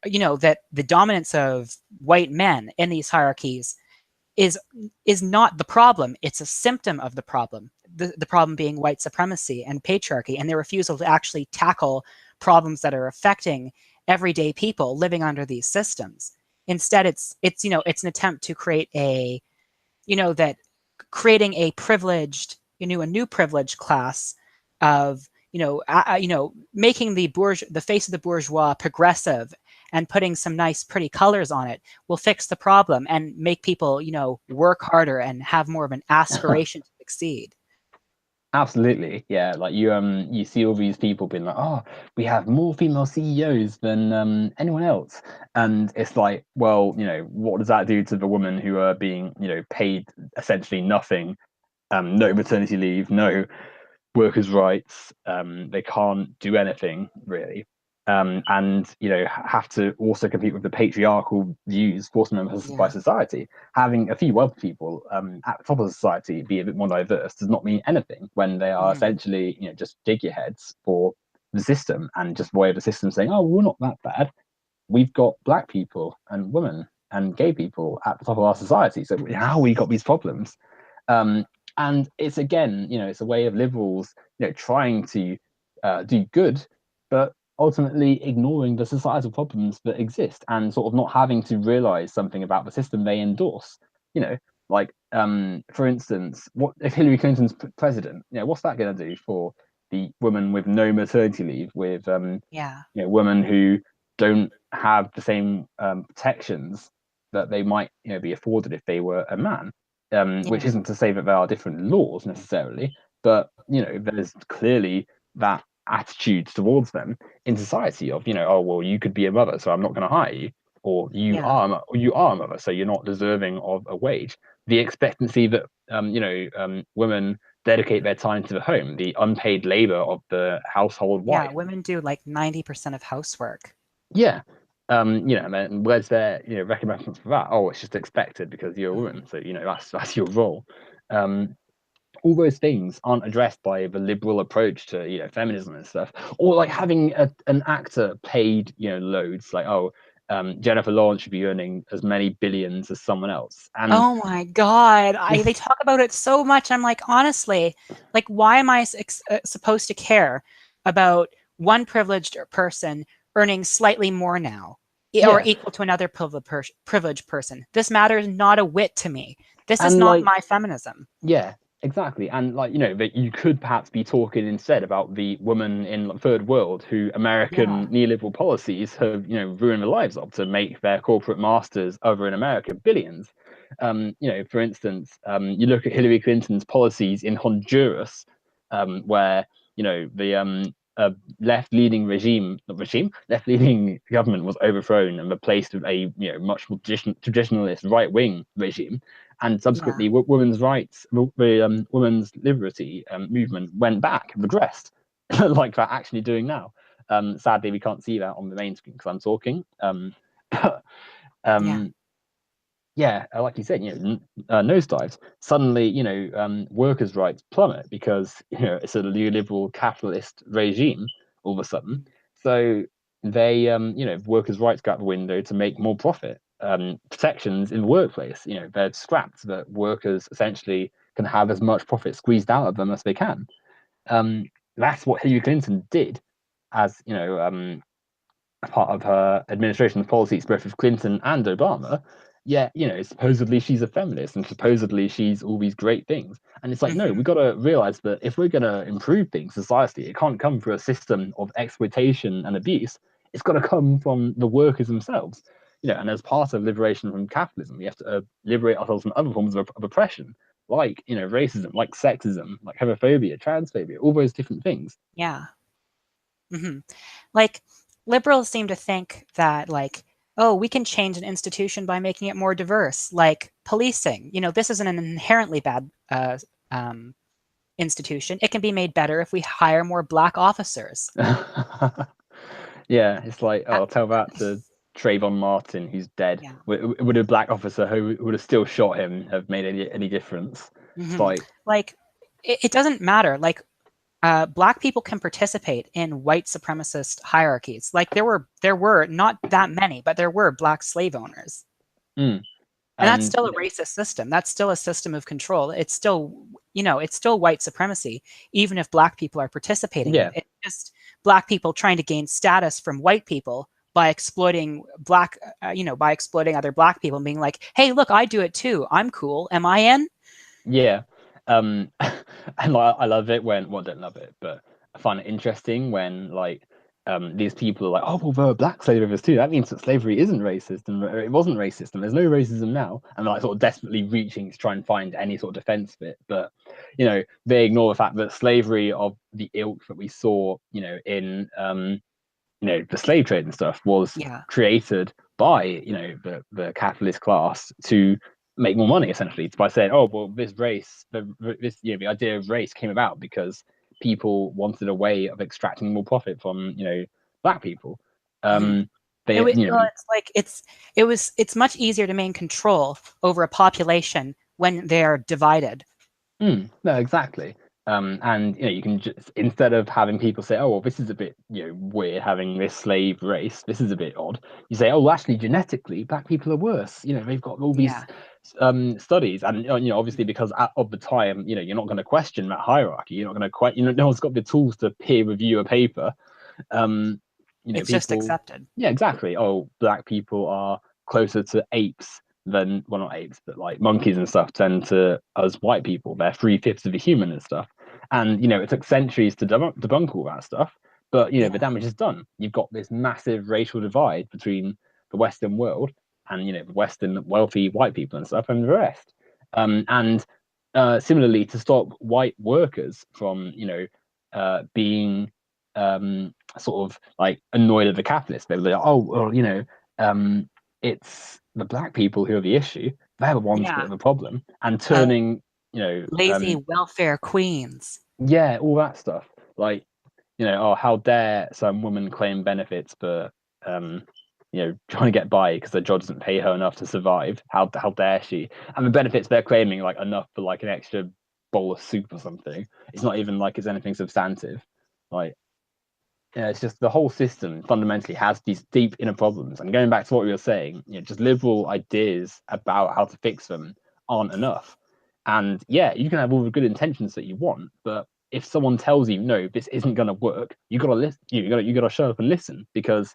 B: that the dominance of white men in these hierarchies is not the problem. It's a symptom of the problem. The problem being white supremacy and patriarchy, and their refusal to actually tackle problems that are affecting everyday people living under these systems. Instead, it's an attempt to create creating a privileged, a new privileged class of, making the face of the bourgeois progressive and putting some nice, pretty colors on it will fix the problem and make people, work harder and have more of an aspiration to succeed.
A: Absolutely, yeah. Like you see all these people being like, oh, we have more female CEOs than anyone else, and it's like, well, what does that do to the women who are being, paid essentially nothing, no maternity leave, no workers' rights, they can't do anything really, and have to also compete with the patriarchal views forced on them by society. Having a few wealthy people at the top of society be a bit more diverse does not mean anything when they are essentially just figureheads for the system, and just way of the system saying, oh, we're not that bad, we've got black people and women and gay people at the top of our society, so how we got these problems. And it's again, it's a way of liberals, trying to do good, but ultimately ignoring the societal problems that exist, and sort of not having to realize something about the system they endorse. Like for instance, what if Hillary Clinton's president? What's that going to do for the women with no maternity leave, with women who don't have the same protections that they might be afforded if they were a man? Which isn't to say that there are different laws necessarily, but there's clearly that attitude towards them in society of oh, well, you could be a mother, so I'm not going to hire you, or you are a mother, so you're not deserving of a wage. The expectancy that women dedicate their time to the home, the unpaid labor of the household wife.
B: Women do like 90% of housework.
A: And where's their recompense for that? Oh, it's just expected because you're a woman, so that's your role. All those things aren't addressed by the liberal approach to feminism and stuff, or like having an actor paid loads, like, oh, Jennifer Lawrence should be earning as many billions as someone else. And
B: oh my god, they talk about it so much. I'm like, honestly, like, why am I supposed to care about one privileged person earning slightly more now? or
A: Yeah,
B: equal to another privileged person. This matters not a whit to me. This is
A: and
B: not
A: like
B: my feminism.
A: yeah, exactly. And like, that you could perhaps be talking instead about the woman in the third world who
B: Yeah.
A: American neoliberal policies have, ruined the lives of to make their corporate masters over in America billions. For instance, you look at Hillary Clinton's policies in Honduras, where, the left-leaning left-leaning government was overthrown and replaced with a, much more traditionalist right-wing regime, and
B: Yeah.
A: subsequently women's rights, the women's liberty movement went back, regressed, like they're actually doing now. Sadly, we can't see that on the main screen because I'm talking. But,
B: Yeah.
A: yeah, like you said, nosedives. Suddenly, workers' rights plummet because it's a neoliberal capitalist regime all of a sudden. So they, workers' rights go out the window to make more profit. Protections in the workplace, they're scrapped so that workers essentially can have as much profit squeezed out of them as they can. That's what Hillary Clinton did, as part of her administration's policies, both with Clinton and Obama. Yeah, supposedly she's a feminist and supposedly she's all these great things. And it's like, no, we got to realize that if we're going to improve things society, it can't come through a system of exploitation and abuse. It's got to come from the workers themselves. And as part of liberation from capitalism, we have to liberate ourselves from other forms of oppression, like, racism, like sexism, like homophobia, transphobia, all those different things.
B: Yeah. Like, liberals seem to think that, like, oh, we can change an institution by making it more diverse, like policing. This is an inherently bad institution. It can be made better if we hire more Black officers.
A: Yeah, it's like,
B: Uh,
A: oh, tell that to Trayvon Martin, who's dead.
B: yeah.
A: Would a black officer who would have still shot him have made any difference? It's like,
B: Like, it doesn't matter. Like, Black people can participate in white supremacist hierarchies. Like, there were not that many, but there were Black slave owners.
A: mm,
B: And that's
A: and
B: still a racist system. That's still a system of control. It's still, it's still white supremacy, even if Black people are participating in
A: yeah,
B: it. It's just Black people trying to gain status from white people by exploiting by exploiting other Black people and being like, hey, look, I do it too. I'm cool. Am I in?
A: yeah. And like, I love it when, well, I don't love it, but I find it interesting when like these people are like, oh, well, there are black slave owners too. That means that slavery isn't racist, and it wasn't racist, and there's no racism now. And they're like sort of desperately reaching to try and find any sort of defense of it. But they ignore the fact that slavery of the ilk that we saw, in the slave trade and stuff was
B: Yeah.
A: created by the capitalist class to make more money, essentially, by saying, oh, well, this race, this the idea of race came about because people wanted a way of extracting more profit from black people.
B: Mm-hmm.
A: They
B: It's like it's much easier to maintain control over a population when they're divided.
A: No, exactly. And you can just, instead of having people say, "Oh, well, this is a bit weird having this slave race. This is a bit odd," you say, "Oh, well, actually, genetically, black people are worse. They've got all these
B: Yeah.
A: studies, and obviously because of the time, you're not going to question that hierarchy. You're not going to quite, no one's got the tools to peer review a paper. Um,
B: It's just
A: people,
B: accepted.
A: yeah, exactly. Oh, black people are closer to apes than, well, not apes, but like monkeys and stuff tend to us white people. They're 3/5 of a human and stuff. And it took centuries to debunk all that stuff. But
B: Yeah.
A: the damage is done. You've got this massive racial divide between the Western world and the Western wealthy white people and stuff and the rest. And similarly, to stop white workers from being sort of like annoyed at the capitalists, they were like, oh, well, it's the black people who are the issue. They're the ones that
B: Yeah.
A: are the problem, and turning
B: Lazy welfare queens.
A: yeah, all that stuff. Like oh, how dare some woman claim benefits for trying to get by because their job doesn't pay her enough to survive. How dare she? And the benefits they're claiming like enough for like an extra bowl of soup or something. It's not even like it's anything substantive. Like it's just the whole system fundamentally has these deep inner problems. And going back to what we were saying, just liberal ideas about how to fix them aren't enough. And yeah, you can have all the good intentions that you want, but if someone tells you no, this isn't going to work, you got to listen. You got to show up and listen, because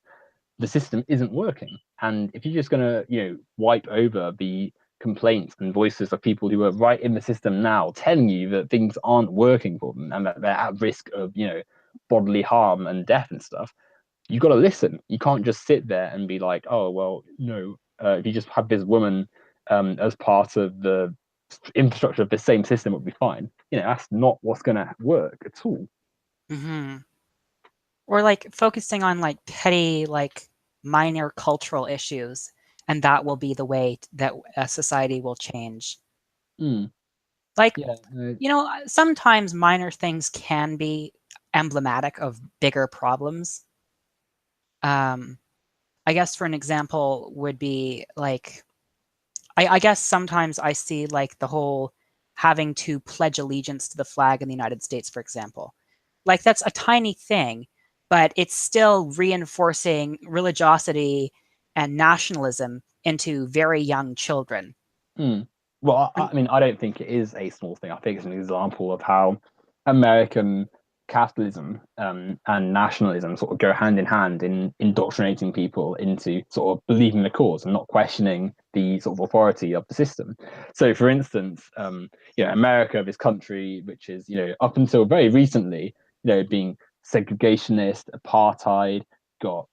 A: the system isn't working. And if you're just gonna, wipe over the complaints and voices of people who are right in the system now, telling you that things aren't working for them and that they're at risk of, bodily harm and death and stuff, you got to listen. You can't just sit there and be like, oh well, no. If you just have this woman as part of the infrastructure of the same system, it'll be fine. That's not what's going to work at all.
B: Mm-hmm. Or like focusing on like petty, like minor cultural issues, and that will be the way that a society will change.
A: Mm.
B: Like,
A: Yeah.
B: sometimes minor things can be emblematic of bigger problems. Um, I guess for an example would be like, I guess sometimes I see like the whole having to pledge allegiance to the flag in the United States, for example. Like that's a tiny thing, but it's still reinforcing religiosity and nationalism into very young children.
A: Mm. Well, I mean, I don't think it is a small thing. I think it's an example of how American capitalism and nationalism sort of go hand in hand in indoctrinating people into sort of believing the cause and not questioning the sort of authority of the system. So, for instance, America, this country, which is, up until very recently, being segregationist, apartheid, got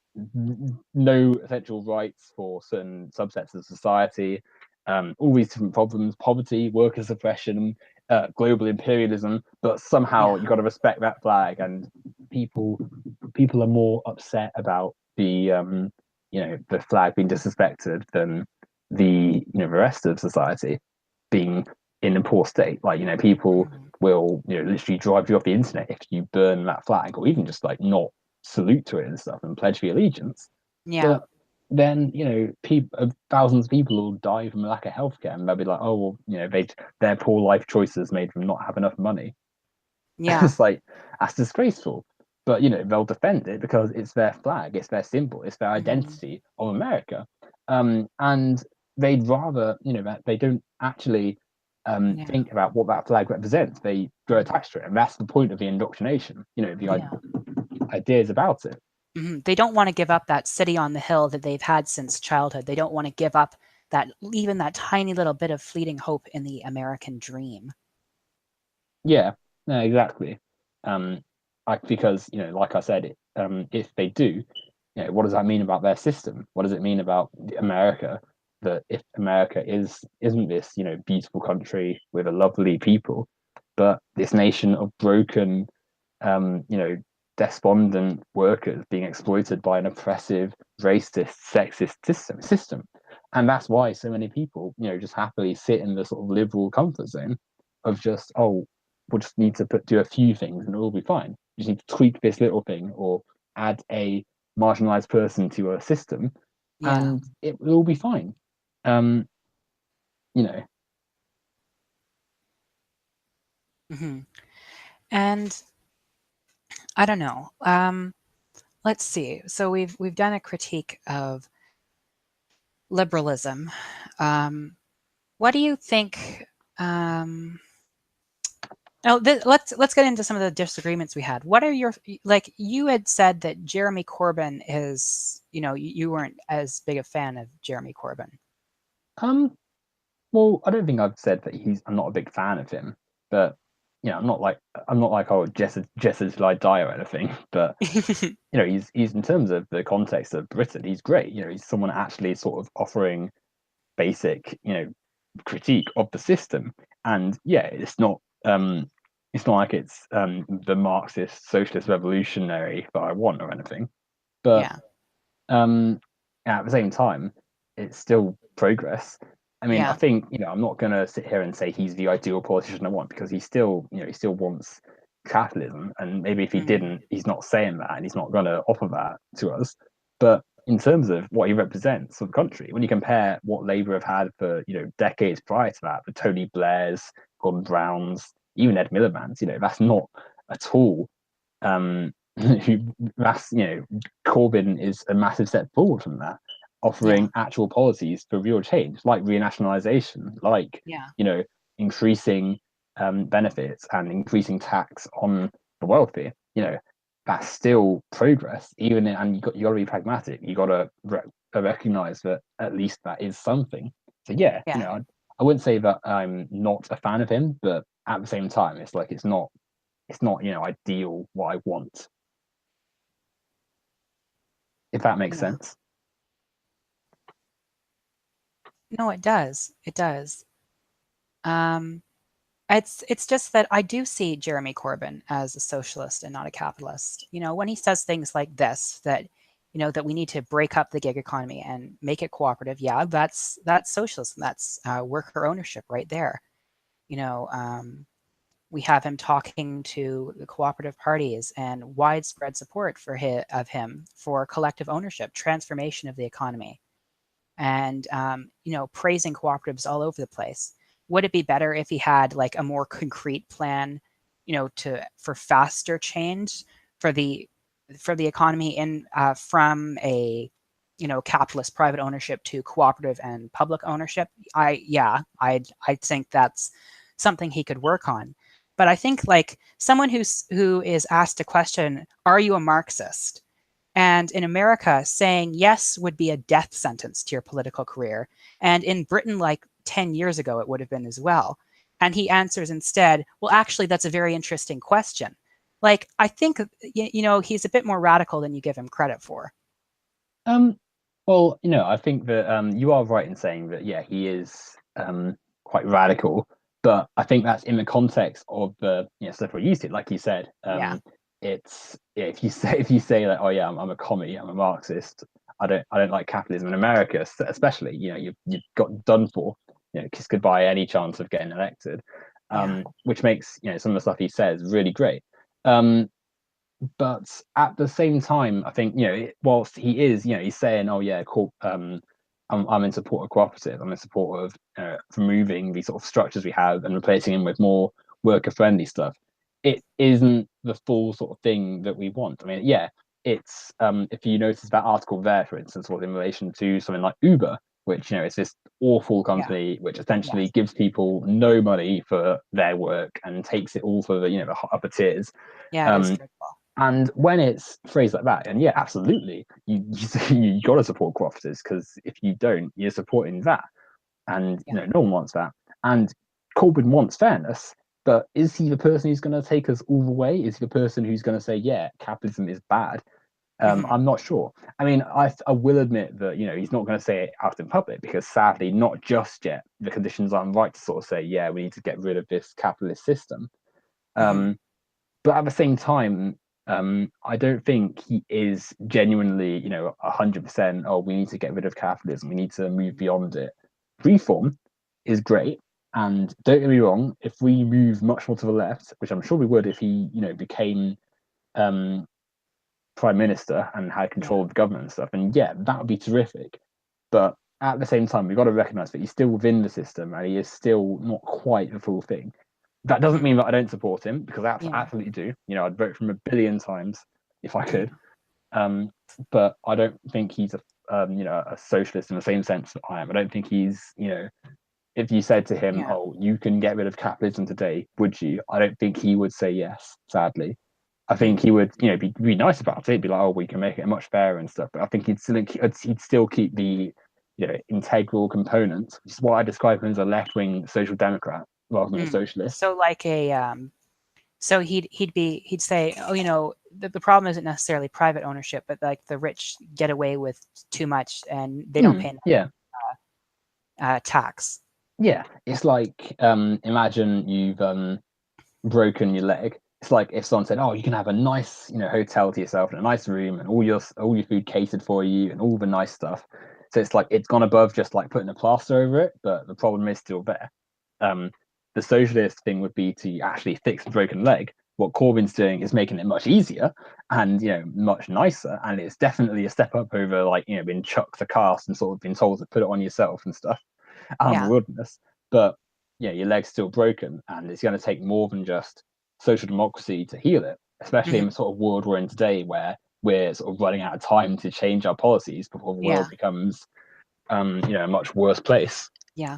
A: no essential rights for certain subsets of society, all these different problems, poverty, worker suppression, global imperialism, but somehow
B: Yeah.
A: you've got to respect that flag, and people people are more upset about the flag being disrespected than the rest of society being in a poor state. Like, people
B: Mhm.
A: will literally drive you off the internet if you burn that flag, or even just like not salute to it and stuff and pledge the allegiance.
B: Yeah.
A: But then people, thousands of people will die from a lack of healthcare, and they'll be like, oh well, their poor life choices made them not have enough money.
B: Yeah.
A: It's like, that's disgraceful. But they'll defend it because it's their flag, it's their symbol, it's their
B: Mhm.
A: identity of America. And they'd rather that they don't actually
B: Yeah.
A: think about what that flag represents. They grow attached to it, and that's the point of the indoctrination. The
B: Yeah.
A: ideas about it.
B: They don't want to give up that city on the hill that they've had since childhood. They don't want to give up that, even that tiny little bit of fleeting hope in the American dream.
A: Yeah, no, exactly. Um, because like I said, if they do, what does that mean about their system? What does it mean about America? That if America isn't this beautiful country with a lovely people, but this nation of broken, despondent workers being exploited by an oppressive, racist, sexist system, and that's why so many people just happily sit in the sort of liberal comfort zone of just, oh, we'll just need to do a few things and it'll be fine. You just need to tweak this little thing or add a marginalized person to a system,
B: Yeah.
A: and it will be fine. Um, you know,
B: hmm And I don't know. Let's see. So we've done a critique of liberalism. What do you think? Um, let's get into some of the disagreements we had. What are your, like? You had said that Jeremy Corbyn is, you weren't as big a fan of Jeremy Corbyn.
A: um, well, I don't think I've said that I'm not a big fan of him, but I'm not like oh Jessa till I die or anything. But he's in terms of the context of Britain, he's great. He's someone actually sort of offering basic critique of the system. And yeah, it's not like it's the Marxist socialist revolutionary that I want or anything, but
B: Yeah.
A: um at the same time it's still progress. I mean, I
B: Yeah.
A: think I'm not going to sit here and say he's the ideal politician I want, because he still wants capitalism, and maybe if he
B: hmm
A: didn't, he's not saying that and he's not going to offer that to us. But in terms of what he represents for the country, when you compare what Labour have had for decades prior to that, the Tony Blairs, Gordon Browns, even Ed Miliband's, that's not at all um that's Corbyn is a massive step forward from that,
B: Yeah.
A: offering actual policies for real change, like renationalization, like
B: Yeah.
A: increasing benefits and increasing tax on the wealthy. that's still progress. Even and you got to be pragmatic. You got to recognize that at least that is something. So yeah, I wouldn't say that I'm not a fan of him, but at the same time, it's like it's not ideal what I want. If that makes sense.
B: No, it does. It does. It's just that I do see Jeremy Corbyn as a socialist and not a capitalist. When he says things like this, that that we need to break up the gig economy and make it cooperative. Yeah, that's socialism. That's worker ownership right there. We have him talking to the cooperative parties and widespread support of him for collective ownership, transformation of the economy, and praising cooperatives all over the place. Would it be better if he had like a more concrete plan, for faster change for the economy from a capitalist private ownership to cooperative and public ownership? I think that's something he could work on. But I think like someone who is asked a question, are you a Marxist? And in America, saying yes would be a death sentence to your political career. And in Britain, like 10 years ago, it would have been as well. And he answers instead, well, actually, that's a very interesting question. Like, I think, he's a bit more radical than you give him credit for.
A: Well, I think that you are right in saying that, yeah, he is quite radical, but I think that's in the context of the stuff we're used to. Like you said, it's if you say like, oh yeah, I'm a commie, I'm a Marxist, I don't like capitalism in America, especially, you've got done for, kiss goodbye any chance of getting elected, which makes some of the stuff he says really great. But at the same time, I think whilst he is he's saying, oh yeah, cool, I'm in support of cooperative, I'm in support of removing these sort of structures we have and replacing them with more worker friendly stuff. It isn't the full sort of thing that we want. I mean, yeah, it's if you notice that article there, for instance, was in relation to something like Uber, which it's this awful company which essentially gives people no money for their work and takes it all for the upper tiers.
B: Yeah, it is dreadful.
A: And when it's phrased like that, and yeah, absolutely, you got to support cooperatives, because if you don't, you're supporting that, and no one wants that. And Corbyn wants fairness, but is he the person who's going to take us all the way? Is he the person who's going to say, yeah, capitalism is bad? I'm not sure. I mean, I will admit that he's not going to say it out in public, because sadly, not just yet, the conditions aren't right to sort of say, yeah, we need to get rid of this capitalist system. But at the same time, I don't think he is genuinely, 100%. Oh, we need to get rid of capitalism. We need to move beyond it. Reform is great, and don't get me wrong. If we move much more to the left, which I'm sure we would, if he, became prime minister and had control of the government and stuff, and yeah, that would be terrific. But at the same time, we've got to recognise that he's still within the system, and he is still not quite the full thing. That doesn't mean that I don't support him, because I absolutely do. I'd vote for him a billion times if I could. But I don't think he's a socialist in the same sense that I am. I don't think he's, if you said to him, oh, you can get rid of capitalism today, would you? I don't think he would say yes, sadly. I think he would, be nice about it. He'd be like, oh, we can make it much fairer and stuff. But I think he'd still keep the, integral components, which is why I describe him as a left-wing social democrat rather than a socialist.
B: So like so he'd say, oh, the problem isn't necessarily private ownership, but like the rich get away with too much and they don't pay tax.
A: Yeah, it's like imagine you've broken your leg. It's like if someone said, oh, you can have a nice hotel to yourself and a nice room and all your food catered for you and all the nice stuff. So it's like it's gone above just like putting a plaster over it, but the problem is still there. The socialist thing would be to actually fix the broken leg. What Corbyn's doing is making it much easier and much nicer, and it's definitely a step up over like being chucked a cast and sort of being told to put it on yourself and stuff out in the wilderness. But your leg's still broken, and it's going to take more than just social democracy to heal it, especially in the sort of world we're in today, where we're sort of running out of time to change our policies before the world becomes a much worse place.
B: Yeah.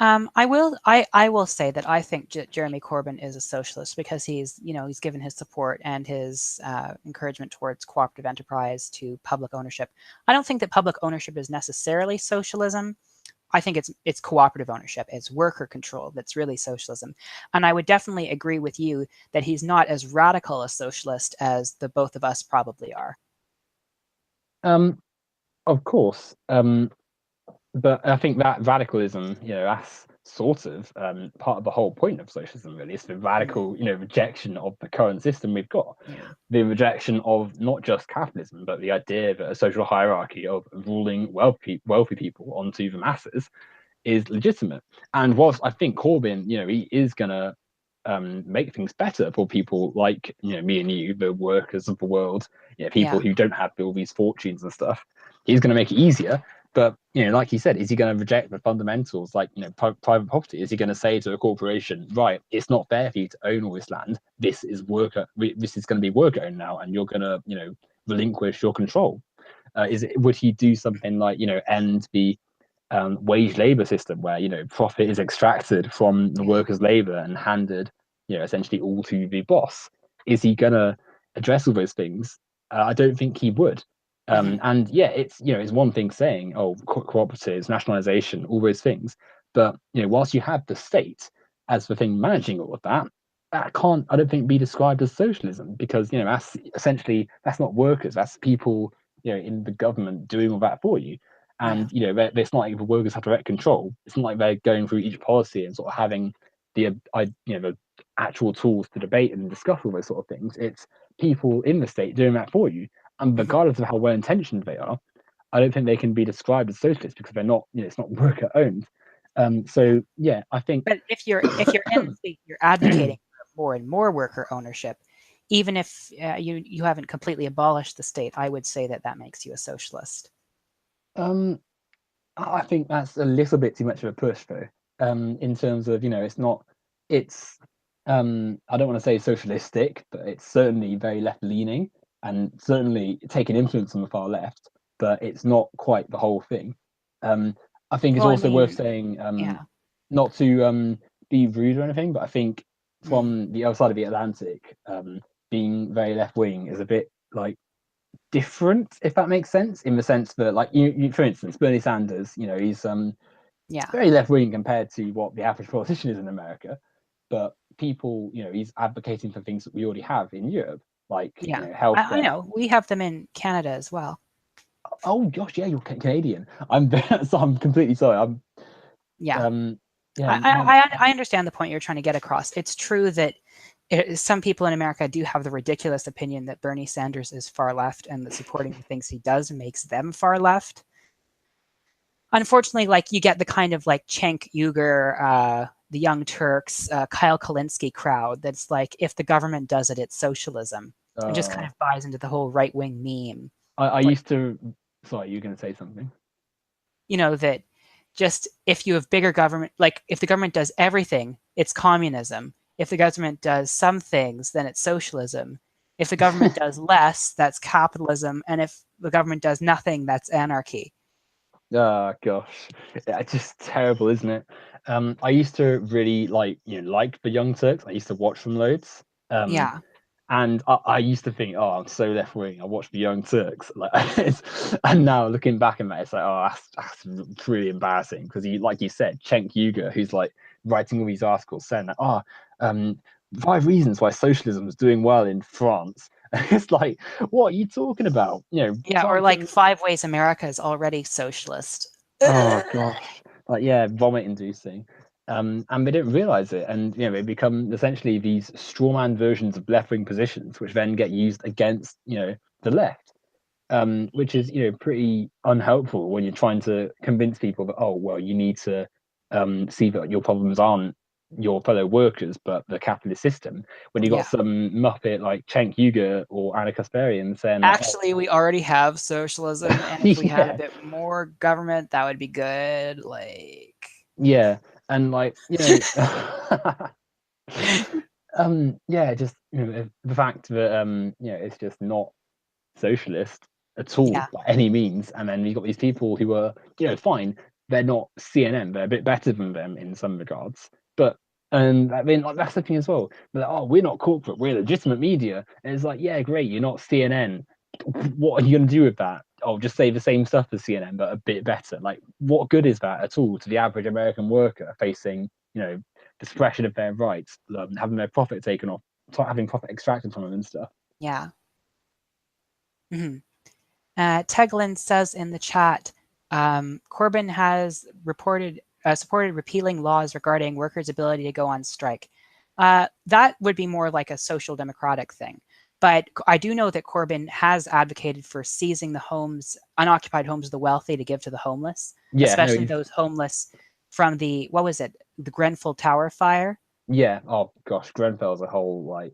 B: I will say that I think Jeremy Corbyn is a socialist because he's given his support and his encouragement towards cooperative enterprise to public ownership. I don't think that public ownership is necessarily socialism. I think it's cooperative ownership. It's worker control that's really socialism. And I would definitely agree with you that he's not as radical a socialist as the both of us probably are.
A: Of course. But I think that radicalism, that's sort of part of the whole point of socialism, really. It's the radical, rejection of the current system we've got.
B: Yeah.
A: The rejection of not just capitalism, but the idea that a social hierarchy of ruling wealthy people onto the masses is legitimate. And whilst I think Corbyn, he is gonna make things better for people like me and you, the workers of the world, people who don't have all these fortunes and stuff. He's gonna make it easier. But like he said, is he going to reject the fundamentals, like private property? Is he going to say to a corporation, right, it's not fair for you to own all this land. This is worker. This is going to be worker owned now, and you're going to relinquish your control? Would he do something like end the wage labor system where profit is extracted from the workers' labor and handed essentially all to the boss? Is he going to address all those things? I don't think he would. And yeah, it's one thing saying, oh, cooperatives, nationalization, all those things, but whilst you have the state as the thing managing all of that, I don't think be described as socialism, because that's not workers, that's people in the government doing all that for you. And it's not like the workers have direct control. It's not like they're going through each policy and sort of having the actual tools to debate and discuss all those sort of things. It's people in the state doing that for you. And regardless of how well intentioned they are, I don't think they can be described as socialists because they're not. It's not worker owned. So yeah, I think.
B: But if you're in the state, you're advocating for more and more worker ownership, even if you haven't completely abolished the state. I would say that makes you a socialist.
A: I think that's a little bit too much of a push, though. In terms of it's not. It's I don't want to say socialistic, but it's certainly very left leaning and certainly taking influence from the far left. But it's not quite the whole thing. I think it's
B: Well, I
A: also worth
B: mean,
A: saying,
B: yeah.
A: not to be rude or anything, but I think
B: Mm.
A: from the other side of the Atlantic, being very left wing is a bit like different, if that makes sense, in the sense that, like, for instance, Bernie Sanders, he's
B: Yeah.
A: very left wing compared to what the average politician is in America, but people, he's advocating for things that we already have in Europe, like
B: Yeah. I
A: healthcare.
B: know. We have them in Canada as well.
A: Oh gosh, yeah, you're Canadian. So I'm completely sorry.
B: Yeah.
A: Yeah,
B: I understand the point you're trying to get across. It's true that some people in America do have the ridiculous opinion that Bernie Sanders is far left and that supporting the things he does makes them far left. Unfortunately, like, you get the kind of like Cenk Uygur, the Young Turks, Kyle Kalinske crowd that's like, if the government does it, it's socialism. And just kind of buys into the whole right-wing meme.
A: I
B: Like,
A: used to. Sorry, you're going to say something.
B: that just if you have bigger government, like if the government does everything, it's communism. If the government does some things, then it's socialism. If the government does less, that's capitalism. And if the government does nothing, that's anarchy.
A: Oh gosh, yeah, it's just terrible, isn't it? I used to really like the Young Turks. I used to watch them loads.
B: Yeah.
A: And I used to think, oh, I'm so left wing. I watched the Young Turks, like, and now looking back at that, it's like, oh, that's really embarrassing, because like you said, Cenk Uygur, who's like writing all these articles saying that, 5 reasons why socialism is doing well in France. It's like, what are you talking about?
B: Yeah, or like 5 ways America is already socialist.
A: Oh gosh, like, yeah, vomit inducing. And they don't realize it, and they become essentially these strawman versions of left-wing positions, which then get used against the left, which is pretty unhelpful when you're trying to convince people that, oh well, you need to see that your problems aren't your fellow workers but the capitalist system, when you got
B: Yeah.
A: some muppet like Cenk Uygur or Anna Kasparian saying that,
B: Actually, we already have socialism, and if we had a bit more government, that would be good. Like,
A: yeah, and like yeah, just the fact that it's just not socialist at all
B: yeah,
A: by any means, and then you've got these people who are fine, they're not CNN. They're a bit better than them in some regards. But and I mean, like, that's the thing as well. They're like, oh, we're not corporate. We're legitimate media. And it's like, yeah, great. You're not CNN. What are you going to do with that? Oh, just say the same stuff as CNN, but a bit better. Like, what good is that at all to the average American worker facing, the suppression of their rights, having their profit taken off, having profit extracted from them and stuff?
B: Yeah. Mm-hmm. Teglin says in the chat, Corbyn has supported repealing laws regarding workers' ability to go on strike. That would be more like a social democratic thing. But I do know that Corbyn has advocated for seizing the unoccupied homes of the wealthy to give to the homeless, especially those homeless from the Grenfell Tower fire.
A: Yeah. Oh gosh, Grenfell's a whole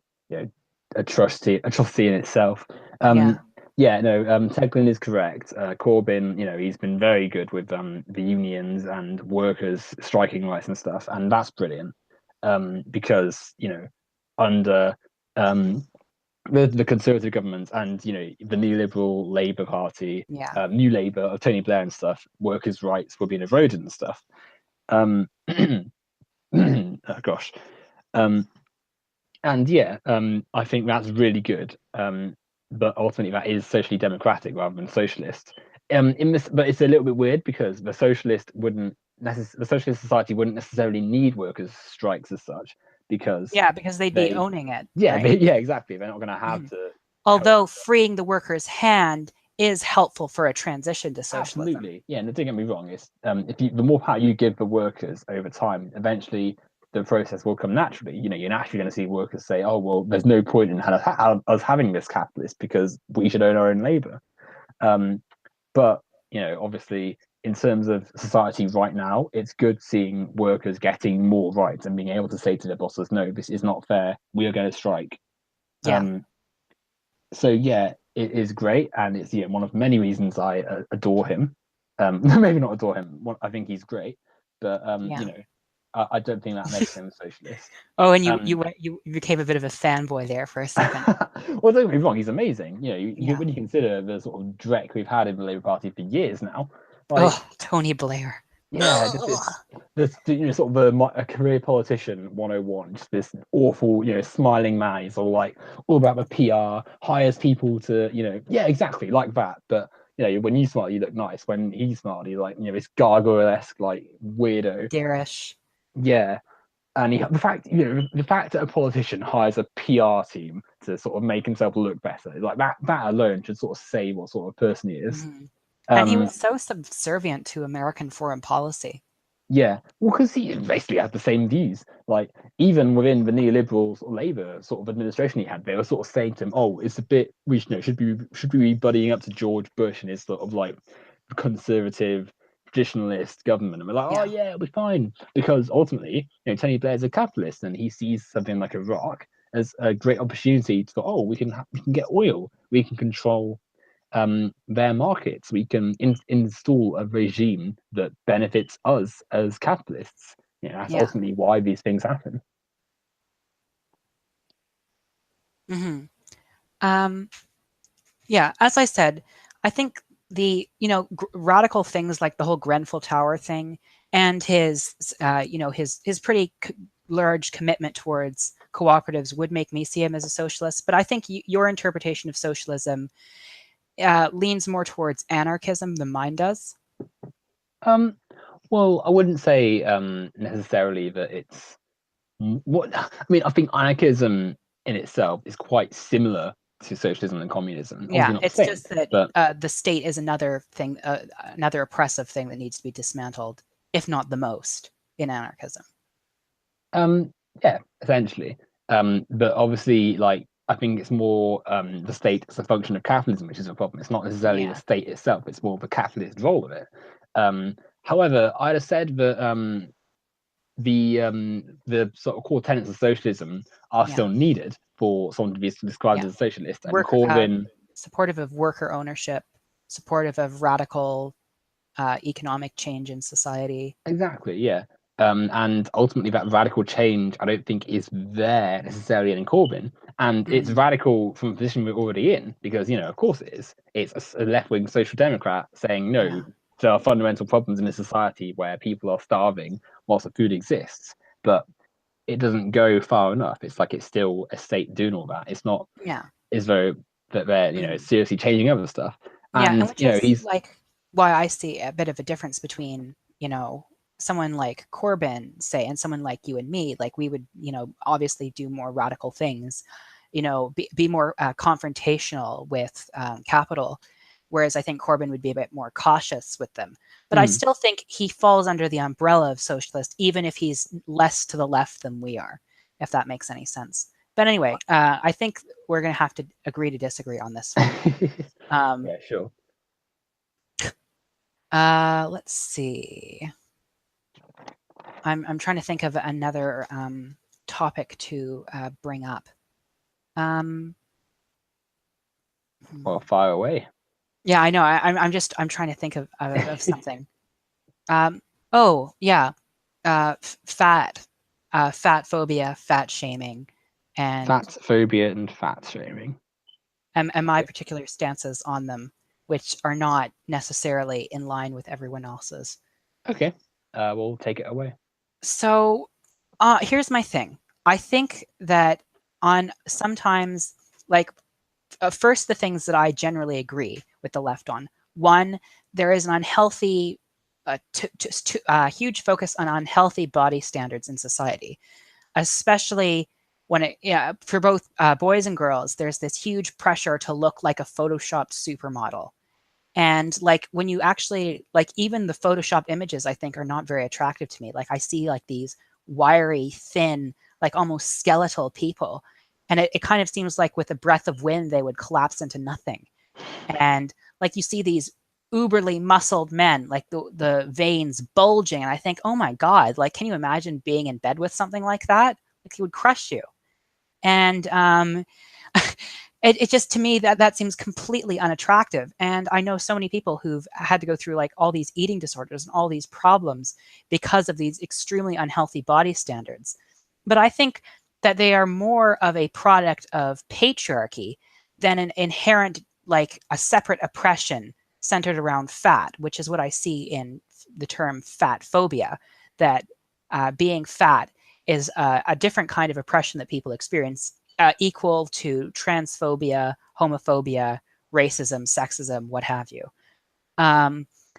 A: atrocity in itself. Teglin is correct. Corbyn, he's been very good with the unions and workers' striking rights and stuff, and that's brilliant. Because under the Conservative government and the neoliberal Labour Party, New Labour of Tony Blair and stuff, workers' rights were being eroded and stuff. Oh gosh. I think that's really good. But ultimately, that is socially democratic rather than socialist. But it's a little bit weird because the socialist society wouldn't necessarily need workers' strikes as such because
B: they'd be owning it.
A: Yeah,
B: right?
A: exactly. They're not going to have to.
B: Although freeing the worker's hand is helpful for a transition to socialism.
A: Absolutely, yeah. And don't get me wrong. It's the more power you give the workers over time, eventually the process will come naturally. You're naturally going to see workers say, "Oh, well, there's no point in us having this capitalist because we should own our own labor." But obviously, in terms of society right now, it's good seeing workers getting more rights and being able to say to their bosses, "No, this is not fair. We are going to strike."
B: Yeah.
A: So yeah, it is great, and it's one of many reasons I adore him. Maybe not adore him. I think he's great, but I don't think that makes him a socialist.
B: Oh, and you became a bit of a fanboy there for a second.
A: Well, don't get me wrong, he's amazing. When you consider the sort of dreck we've had in the Labour Party for years now.
B: Tony Blair.
A: Yeah, this sort of a career politician 101, just this awful, smiling man. He's all about the PR, hires people to, exactly like that. But when you smile, you look nice. When he smiled, he's like, this gargoyle-esque, weirdo.
B: Garish.
A: Yeah. And the fact that a politician hires a PR team to sort of make himself look better, like that alone should sort of say what sort of person he is.
B: Mm-hmm. And he was so subservient to American foreign policy.
A: Yeah, well, because he basically had the same views. Like, even within the neoliberal Labour sort of administration he had, they were sort of saying to him, "Oh, it's a bit, should we be buddying up to George Bush and his sort of conservative traditionalist government?" And we're like, "Oh yeah, it'll be fine," because ultimately, Tony Blair's a capitalist and he sees something like Iraq as a great opportunity to, we can get oil, we can control their markets. We can install a regime that benefits us as capitalists. That's ultimately why these things happen.
B: Mm-hmm. As I said, I think the radical things like the whole Grenfell Tower thing and his his pretty large commitment towards cooperatives would make me see him as a socialist. But I think your interpretation of socialism leans more towards anarchism than mine does.
A: Well, I wouldn't say necessarily that it's I think anarchism in itself is quite similar to socialism and communism.
B: Yeah, it's just that the state is another thing, another oppressive thing that needs to be dismantled, if not the most, in anarchism.
A: Yeah, essentially. But obviously, I think it's more the state as a function of capitalism, which is a problem. It's not necessarily the state itself; it's more the capitalist role of it. However, I'd have said that the sort of core tenets of socialism are still needed for someone to be described as a socialist. And Corbyn,
B: supportive of worker ownership, supportive of radical economic change in society.
A: Exactly, yeah. And ultimately, that radical change, I don't think, is there necessarily in Corbyn. And it's radical from the position we're already in, because, of course it is. It's a left-wing social democrat saying, no, there are fundamental problems in a society where people are starving whilst the food exists, but it doesn't go far enough. It's like it's still a state doing all that. It's not as though that they're seriously changing other stuff.
B: And
A: And
B: which is like why I see a bit of a difference between someone like Corbyn, say, and someone like you and me. Like we would obviously do more radical things, be more confrontational with capital, whereas I think Corbyn would be a bit more cautious with them. But I still think he falls under the umbrella of socialist, even if he's less to the left than we are, if that makes any sense. But anyway, I think we're going to have to agree to disagree on this one.
A: Yeah, sure.
B: Let's see. I'm trying to think of another topic to bring up.
A: Well, fire away.
B: Yeah, I know. I'm trying to think of something. Oh yeah, fat phobia, fat shaming, and
A: fat phobia and fat shaming.
B: And my particular stances on them, which are not necessarily in line with everyone else's.
A: Okay, we'll take it away.
B: So, here's my thing. I think that on sometimes, like, first, the things that I generally agree with the left on. One, there is an unhealthy, huge focus on unhealthy body standards in society, especially when for both boys and girls, there's this huge pressure to look like a photoshopped supermodel. And like when you actually, like even the photoshopped images, I think are not very attractive to me. Like I see like these wiry, thin, like almost skeletal people. And it kind of seems like with a breath of wind, they would collapse into nothing. And like you see these uberly muscled men, like the veins bulging. And I think, oh my God, like, can you imagine being in bed with something like that? Like he would crush you. And it just, to me, that seems completely unattractive. And I know so many people who've had to go through like all these eating disorders and all these problems because of these extremely unhealthy body standards. But I think that they are more of a product of patriarchy than an inherent, like a separate oppression centered around fat, which is what I see in the term fat phobia, that being fat is a different kind of oppression that people experience, equal to transphobia, homophobia, racism, sexism, what have you.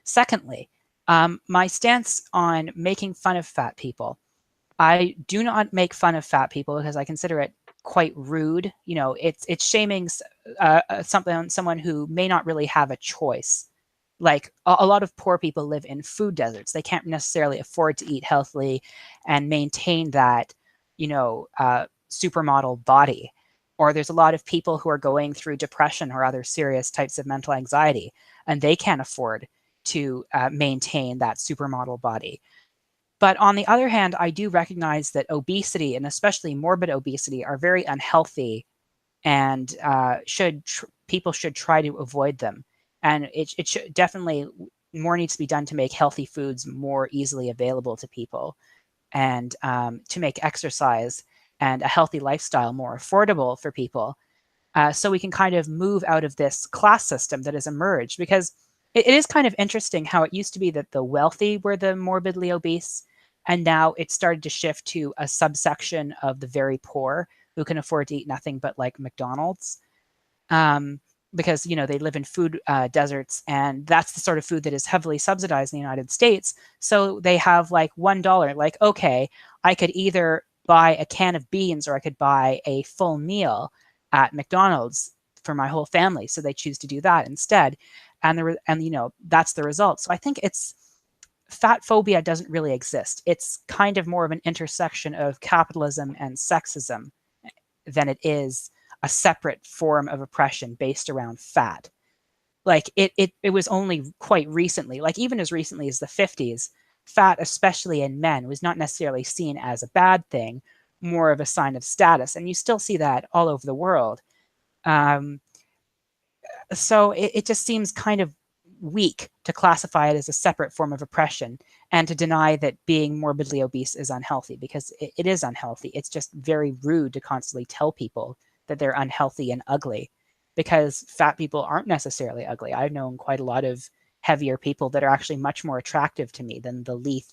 B: Secondly, my stance on making fun of fat people. I do not make fun of fat people because I consider it quite rude. It's shaming someone who may not really have a choice. Like a lot of poor people live in food deserts. They can't necessarily afford to eat healthily and maintain that, supermodel body. Or there's a lot of people who are going through depression or other serious types of mental anxiety, and they can't afford to maintain that supermodel body. But on the other hand, I do recognize that obesity, and especially morbid obesity, are very unhealthy, and people should try to avoid them. And it should definitely, more needs to be done to make healthy foods more easily available to people, and to make exercise and a healthy lifestyle more affordable for people, so we can kind of move out of this class system that has emerged. Because it is kind of interesting how it used to be that the wealthy were the morbidly obese, and now it's started to shift to a subsection of the very poor who can afford to eat nothing but like McDonald's. Because they live in food deserts, and that's the sort of food that is heavily subsidized in the United States. So they have like $1. Like, okay, I could either buy a can of beans or I could buy a full meal at McDonald's for my whole family. So they choose to do that instead, and that's the result. So I think fat phobia doesn't really exist. It's kind of more of an intersection of capitalism and sexism than it is a separate form of oppression based around fat. Like it was only quite recently, like even as recently as the 50s, fat, especially in men, was not necessarily seen as a bad thing, more of a sign of status. And you still see that all over the world. So it just seems kind of weak to classify it as a separate form of oppression and to deny that being morbidly obese is unhealthy, because it is unhealthy. It's just very rude to constantly tell people that they're unhealthy and ugly, because fat people aren't necessarily ugly. I've known quite a lot of heavier people that are actually much more attractive to me than the lithe,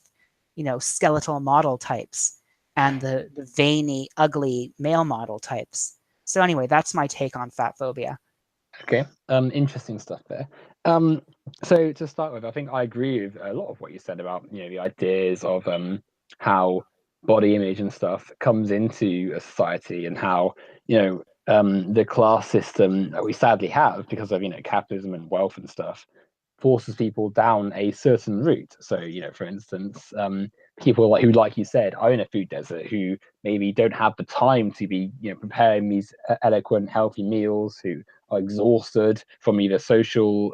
B: skeletal model types and the veiny, ugly male model types. So anyway, that's my take on fat phobia.
A: Okay, interesting stuff there. So to start with, I think I agree with a lot of what you said about the ideas of how body image and stuff comes into a society, and how the class system that we sadly have because of capitalism and wealth and stuff forces people down a certain route. So, for instance, people who, like you said, are in a food desert, who maybe don't have the time to be, preparing these eloquent, healthy meals, who are exhausted from either social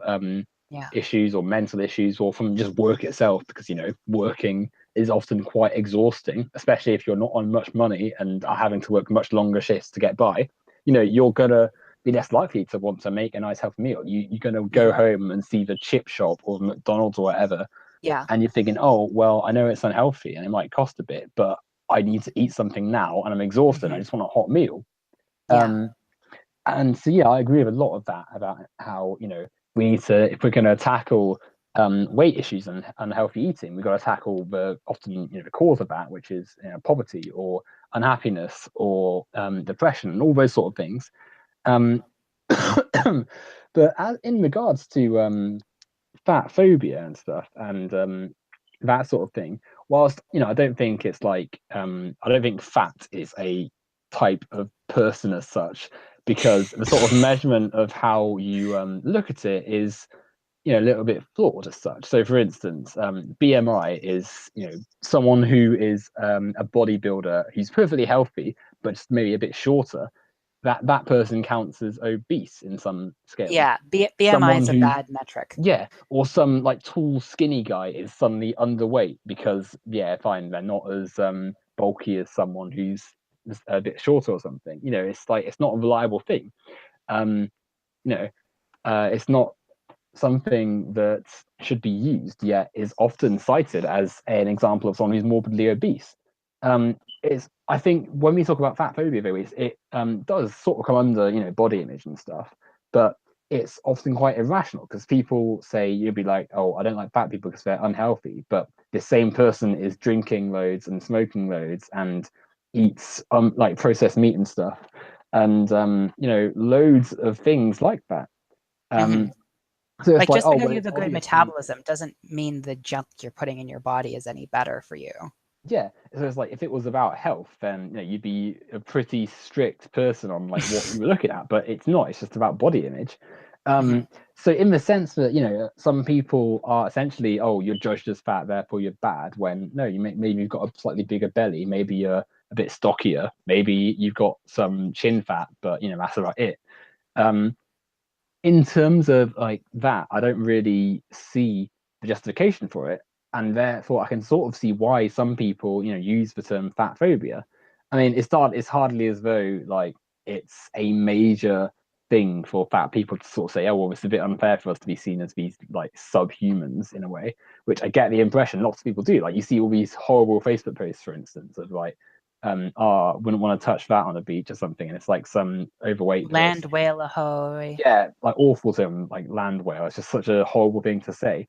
A: issues or mental issues, or from just work itself, because, working is often quite exhausting, especially if you're not on much money and are having to work much longer shifts to get by. You're gonna be less likely to want to make a nice healthy meal. You're going to go home and see the chip shop or McDonald's or whatever, and you're thinking, oh, well, I know it's unhealthy and it might cost a bit, but I need to eat something now and I'm exhausted. I just want a hot meal. And so, yeah, I agree with a lot of that about how, we need to, if we're going to tackle weight issues and unhealthy eating, we've got to tackle often the cause of that, which is poverty or unhappiness or depression and all those sort of things. But in regards to fat phobia and stuff, and that sort of thing, whilst I don't think it's like I don't think fat is a type of person as such, because the sort of measurement of how you look at it is a little bit flawed as such. So, for instance, BMI is someone who is a bodybuilder who's perfectly healthy but just maybe a bit shorter. That person counts as obese in some scales.
B: Yeah, BMI is a bad metric.
A: Yeah, or some like tall, skinny guy is suddenly underweight because fine, they're not as bulky as someone who's a bit shorter or something. It's like it's not a reliable thing. It's not something that should be used, yet is often cited as an example of someone who's morbidly obese. I think when we talk about fat phobia, though, it does sort of come under body image and stuff, but it's often quite irrational, because people say, you'd be like, oh, I don't like fat people because they're unhealthy, but the same person is drinking loads and smoking loads and eats like processed meat and stuff, and loads of things like that. So it's
B: like just
A: oh,
B: because
A: well,
B: you
A: it's
B: have a good
A: obviously,
B: metabolism doesn't mean the junk you're putting in your body is any better for you.
A: yeah. So it's like, if it was about health, then you'd be a pretty strict person on like what you were looking at, but it's not. It's just about body image. So in the sense that some people are essentially, oh, you're judged as fat, therefore you're bad. When no, maybe you've got a slightly bigger belly, maybe you're a bit stockier, maybe you've got some chin fat, but that's about it. In terms of like that, I don't really see the justification for it, and therefore I can sort of see why some people, use the term fat phobia. I mean, it's hardly as though like it's a major thing for fat people to sort of say, oh, well, it's a bit unfair for us to be seen as these like subhumans in a way, which I get the impression lots of people do. Like, you see all these horrible Facebook posts, for instance, of like, wouldn't want to touch that on a beach or something, and it's like some overweight
B: Land
A: person.
B: whale ahoy.
A: Yeah, like awful to him, like land whale. It's just such a horrible thing to say.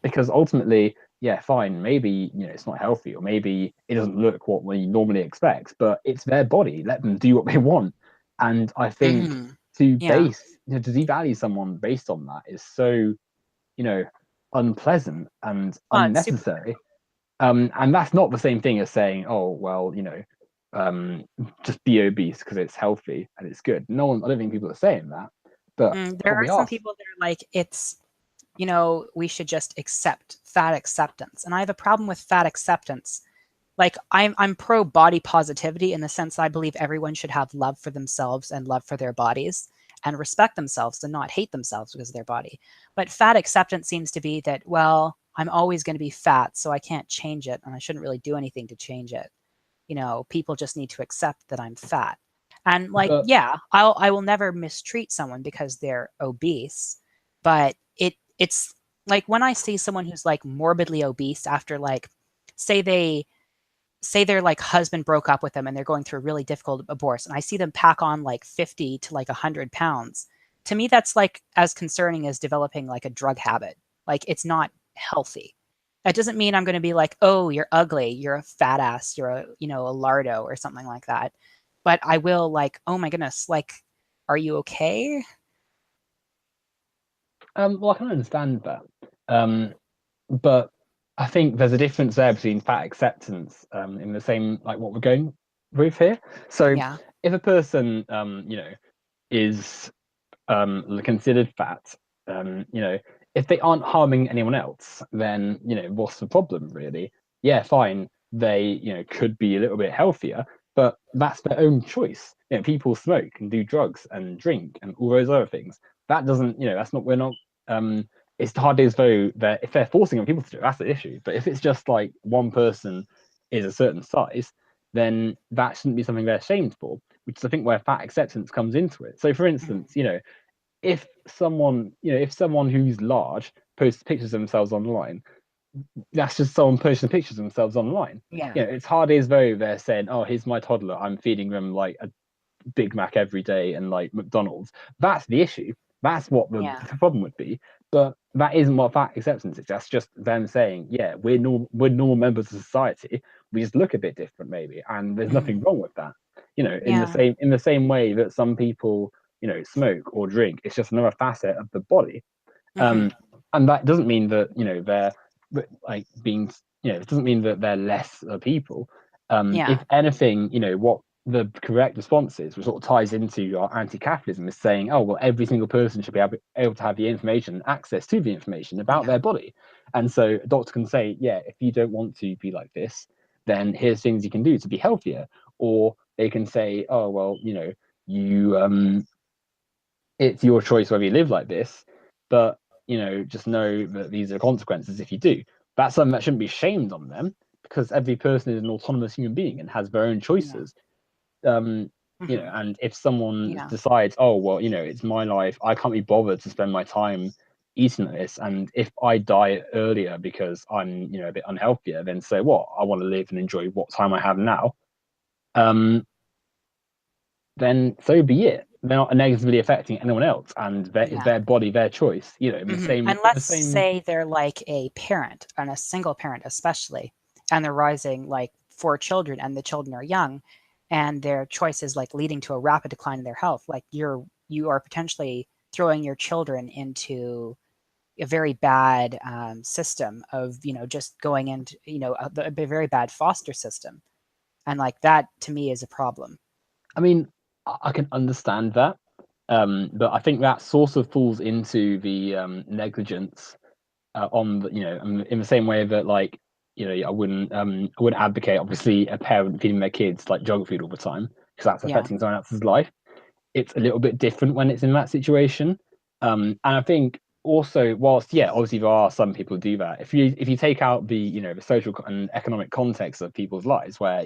A: Because ultimately, yeah, fine, maybe it's not healthy, or maybe it doesn't look what we normally expect, but it's their body. Let them do what they want. And I think to
B: Yeah.
A: to devalue someone based on that is so, unpleasant and
B: Oh, it's super.
A: unnecessary. And that's not the same thing as saying, oh, well, just be obese because it's healthy and it's good. No one, I don't think people are saying that, but
B: There are
A: probably
B: some
A: are.
B: people that are like, we should just accept fat acceptance. And I have a problem with fat acceptance. Like, I'm pro body positivity in the sense I believe everyone should have love for themselves and love for their bodies and respect themselves and not hate themselves because of their body. But fat acceptance seems to be that, well, I'm always going to be fat, so I can't change it, and I shouldn't really do anything to change it. People just need to accept that I'm fat. And like,
A: But
B: yeah, I will never mistreat someone because they're obese, but it's like when I see someone who's like morbidly obese after like, say their like husband broke up with them and they're going through a really difficult divorce, and I see them pack on like 50 to like 100 pounds. to me, that's like as concerning as developing like a drug habit. Like, it's not healthy. That doesn't mean I'm going to be like, oh, you're ugly, you're a fat ass, you're a, you know, a lardo or something like that. But I will like, oh my goodness, like, are you okay?
A: Well, I can understand that. But I think there's a difference there between fat acceptance, in the same like what we're going with here. So
B: Yeah.
A: if a person, is considered fat, if they aren't harming anyone else, then what's the problem really? Yeah, fine. They could be a little bit healthier, but that's their own choice. People smoke and do drugs and drink and all those other things. That doesn't, that's not. We're not. Um, it's hardly as though that if they're forcing on people to do it, that's the issue. But if it's just like one person is a certain size, then that shouldn't be something they're ashamed for, which is I think where fat acceptance comes into it. So, for
B: Mhm.
A: instance, if someone who's large posts pictures of themselves online, that's just someone posting pictures of themselves online.
B: Yeah.
A: It's hardly as though they're saying, "Oh, here's my toddler. I'm feeding them like a Big Mac every day and like McDonald's." That's the issue. That's what the
B: Yeah.
A: problem would be. But that isn't what fat acceptance is. That's just them saying, "Yeah, we're normal members of society. We just look a bit different, maybe, and there's
B: Mhm.
A: nothing wrong with that." In the
B: Yeah.
A: same way that some people, smoke or drink. It's just another facet of the body.
B: Mhm.
A: Um, and that doesn't mean that they're like being it doesn't mean that they're less people.
B: Yeah.
A: If anything, what the correct response is, which sort of ties into our anti-capitalism, is saying, oh well, every single person should be able to have the information, access to the information about
B: Yeah.
A: their body. And so a doctor can say, yeah, if you don't want to be like this, then here's things you can do to be healthier. Or they can say, oh well, you it's your choice whether you live like this, but just know that these are consequences if you do. That's something that shouldn't be shamed on them, because every person is an autonomous human being and has their own
B: Yeah.
A: choices.
B: Mhm.
A: And if someone
B: Yeah.
A: decides, oh well, it's my life, I can't be bothered to spend my time eating this, and if I die earlier because I'm a bit unhealthier, then so what? I want to live and enjoy what time I have now. Um, then so be it. They're not negatively affecting anyone else, and it's
B: Yeah.
A: their body, their choice. In the
B: Mhm.
A: same,
B: And
A: in the
B: let's
A: same.
B: say they're like a parent and a single parent, especially, and they're raising like four children, and the children are young, and their choice is like leading to a rapid decline in their health. Like, you are potentially throwing your children into a very bad system of just going into a very bad foster system, and like that to me is a problem.
A: I mean, I can understand that, but I think that sort of falls into the negligence on the, in the same way that like I wouldn't advocate obviously a parent feeding their kids like junk food all the time, because that's
B: Yeah.
A: affecting someone else's life. It's a little bit different when it's in that situation. And I think also, whilst yeah, obviously there are some people who do that. If you take out the the social and economic context of people's lives, where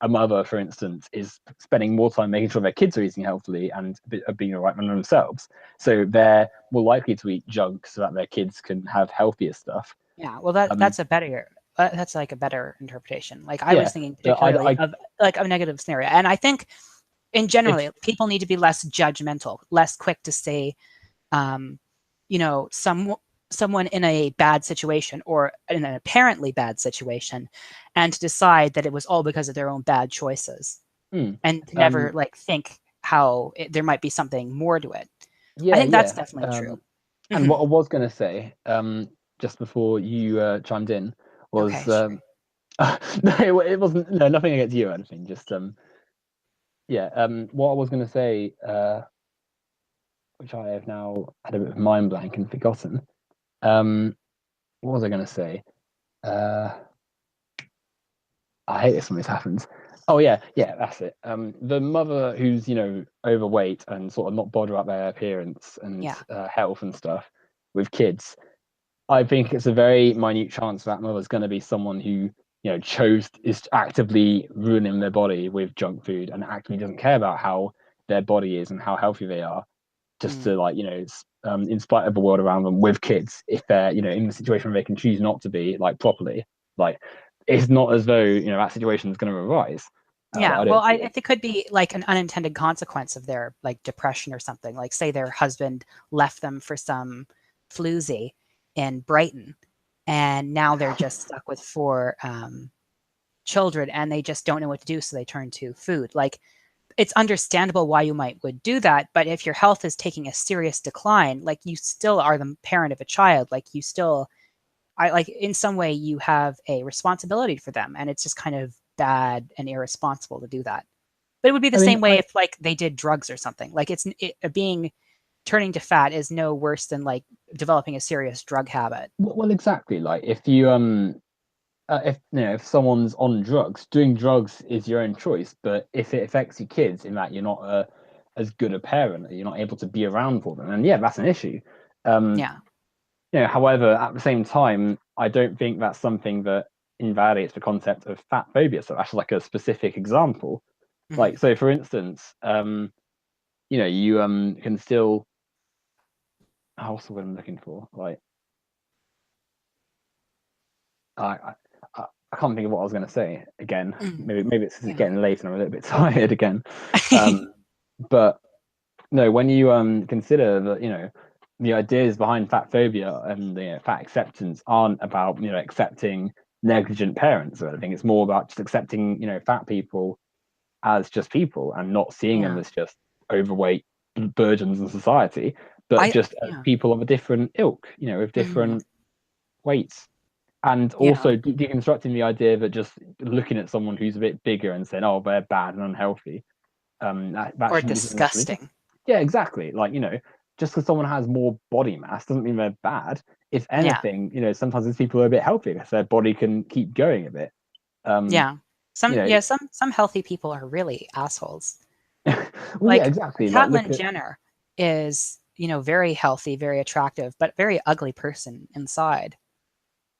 A: a mother, for instance, is spending more time making sure their kids are eating healthily and are being the right man themselves, so they're more likely to eat junk so that their kids can have healthier stuff.
B: Yeah, well,
A: Um,
B: that's a better that's like a better interpretation. Like, I was
A: yeah,
B: thinking
A: but
B: particularly of like a negative scenario, and I think in generally
A: if
B: people need to be less judgmental, less quick to say, um, someone in a bad situation or in an apparently bad situation, and to decide that it was all because of their own bad choices,
A: hmm,
B: and to never
A: um,
B: like think how there might be something more to it. I
A: yeah,
B: think that's
A: yeah.
B: definitely true.
A: And
B: Hmm.
A: what I was going to say, just before you chimed in,
B: Okay,
A: was
B: sure.
A: no, it wasn't. No, nothing against you or anything. Just yeah. What I was going to say, which I have now had a bit of mind blank and forgotten. What was I going to say? Uh, I hate this when this happens. Oh yeah, yeah, that's it. The mother who's overweight and sort of not bothered about their appearance and
B: Yeah.
A: health and stuff with kids. I think it's a very minute chance that mother's going to be someone who, chose is actively ruining their body with junk food and actively doesn't care about how their body is and how healthy they are, just
B: Mm.
A: to like, in spite of the world around them with kids, if they're, in the situation where they can choose not to be like properly, like it's not as though, that situation is going to arise.
B: Yeah,
A: I
B: well,
A: don't see
B: it
A: it.
B: could be like an unintended consequence of their like depression or something. Like, say their husband left them for some floozy in Brighton, and now they're just stuck with four children, and they just don't know what to do, so they turn to food. Like, it's understandable why you would do that, but if your health is taking a serious decline, like you still are the parent of a child, like you still, I like in some way you have a responsibility for them, and it's just kind of bad and irresponsible to do that. But it would be the
A: I mean,
B: same way if like they did drugs or something. Like being turning to fat is no worse than like developing a serious drug habit.
A: well, exactly. Like if you if if someone's on drugs, doing drugs is your own choice. But if it affects your kids in that you're not as good a parent, you're not able to be around for them, and yeah, that's an issue. Um,
B: Yeah.
A: However, at the same time, I don't think that's something that invalidates the concept of fat phobia. So that's like a specific example.
B: Mhm.
A: Like, so for instance, you can still, what's the word I'm looking for? Like, I I, I can't think of what I was going to say again.
B: Mm.
A: Maybe it's
B: Yeah.
A: getting late and I'm a little bit tired again. But no, when you consider that the ideas behind fat phobia and fat acceptance aren't about accepting negligent parents or anything. It's more about just accepting fat people as just people and not seeing them
B: Yeah.
A: as just overweight burdens in society, but
B: I
A: just as
B: yeah.
A: people of a different ilk, with
B: Mhm.
A: different weights. And
B: Yeah.
A: also deconstructing the idea that just looking at someone who's a bit bigger and saying, "Oh, they're bad and unhealthy," that
B: Or
A: shouldn't be something to
B: disgusting.
A: yeah, exactly. Like, just because someone has more body mass doesn't mean they're bad. If
B: Yeah.
A: anything, sometimes these people are a bit healthier because their body can keep going a bit. Um,
B: Yeah.
A: you know,
B: Some healthy people are really assholes.
A: well, yeah,
B: Like
A: exactly. Like, look
B: Caitlyn
A: at,
B: Jenner is, very healthy, very attractive, but very ugly person inside.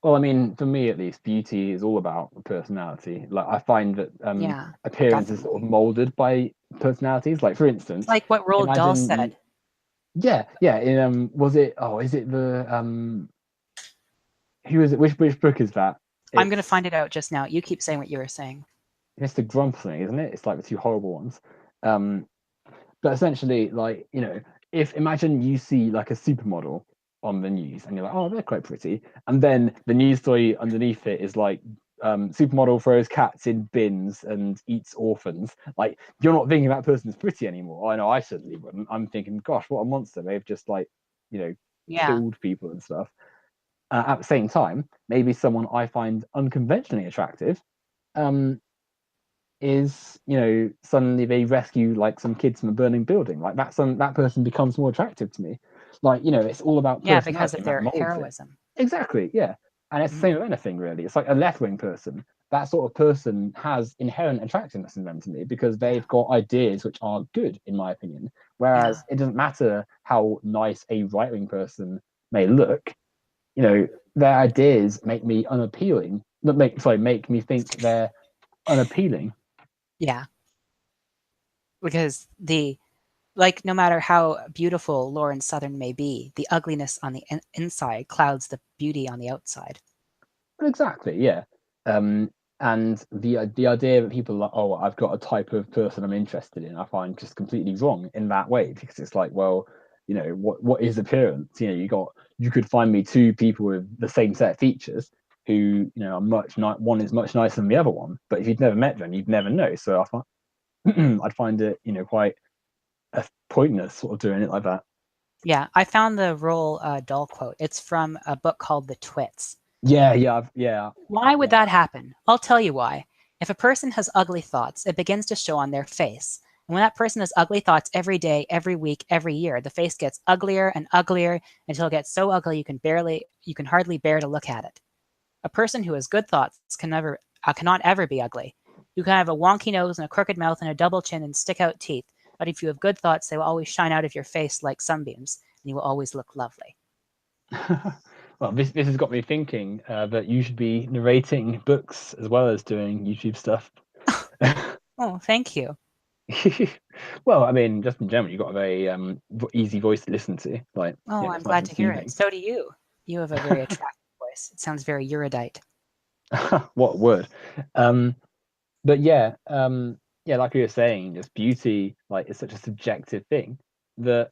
A: well, I mean, for me at least, beauty is all about personality. Like, I find that
B: Yeah,
A: appearance is sort of
B: definitely.
A: molded by personalities. Like, for
B: It's
A: instance,
B: like what Roald Dahl
A: imagine you,
B: said.
A: yeah, yeah. In was it? Oh, is it the who is it? Which book is that?
B: I'm gonna
A: It's
B: find it out just now. You keep saying what you were saying.
A: Mr. Grumpling, isn't it? It's like the two horrible ones. Um, but essentially, like, if imagine you see like a supermodel on the news and you're like, oh, they're quite pretty. And then the news story underneath it is like, supermodel throws cats in bins and eats orphans. Like, you're not thinking that person's pretty anymore. I know I certainly wouldn't. I'm thinking, gosh, what a monster. They've just like, you know,
B: Yeah,
A: killed people and stuff. At the same time, maybe someone I find unconventionally attractive um, is suddenly they rescue like some kids from a burning building like that person becomes more attractive to me, like it's all about
B: yeah, because
A: personality
B: of
A: and that
B: their
A: molds it.
B: heroism.
A: Exactly, yeah. And it's the
B: Mhm.
A: same with anything really. It's like a left-wing person, that sort of person has inherent attractiveness in them to me because
B: Yeah,
A: they've got ideas which are good in my opinion,
B: yeah,
A: whereas it doesn't matter how nice a right-wing person may look, you know their ideas make me unappealing, make me think they're unappealing.
B: yeah. Because like no matter how beautiful Lauren Southern may be, the ugliness on the inside clouds the beauty on the outside.
A: Exactly, yeah. Um, and the idea that people are like, oh, I've got a type of person I'm interested in, I find just completely wrong in that way because it's like, well, what is appearance? You could find me two people with the same set of features who are one is much nicer than the other one, but if you'd never met them, you'd never know. So I find I'd find it quite pointless sort of doing it like that.
B: Yeah, I found the Roald Dahl quote. It's from a book called The Twits.
A: Yeah, yeah, yeah,
B: Why would
A: yeah.
B: that happen? I'll tell you why. If a person has ugly thoughts, it begins to show on their face. And when that person has ugly thoughts every day, every week, every year, the face gets uglier and uglier until it gets so ugly you can hardly bear to look at it. A person who has good thoughts cannot ever be ugly. You can have a wonky nose and a crooked mouth and a double chin and stick out teeth, but if you have good thoughts, they will always shine out of your face like sunbeams, and you will always look lovely.
A: Well, this has got me thinking that you should be narrating books as well as doing YouTube stuff.
B: Oh, thank you.
A: Well, I mean, just in general, you've got a very easy voice to listen to. Like,
B: Oh, I'm
A: it's nice
B: glad
A: and
B: to hear it.
A: soothing.
B: So do you. You have a very attractive voice. It sounds very erudite.
A: What word? Um, but yeah, yeah, like we were saying, just beauty, like, is such a subjective thing that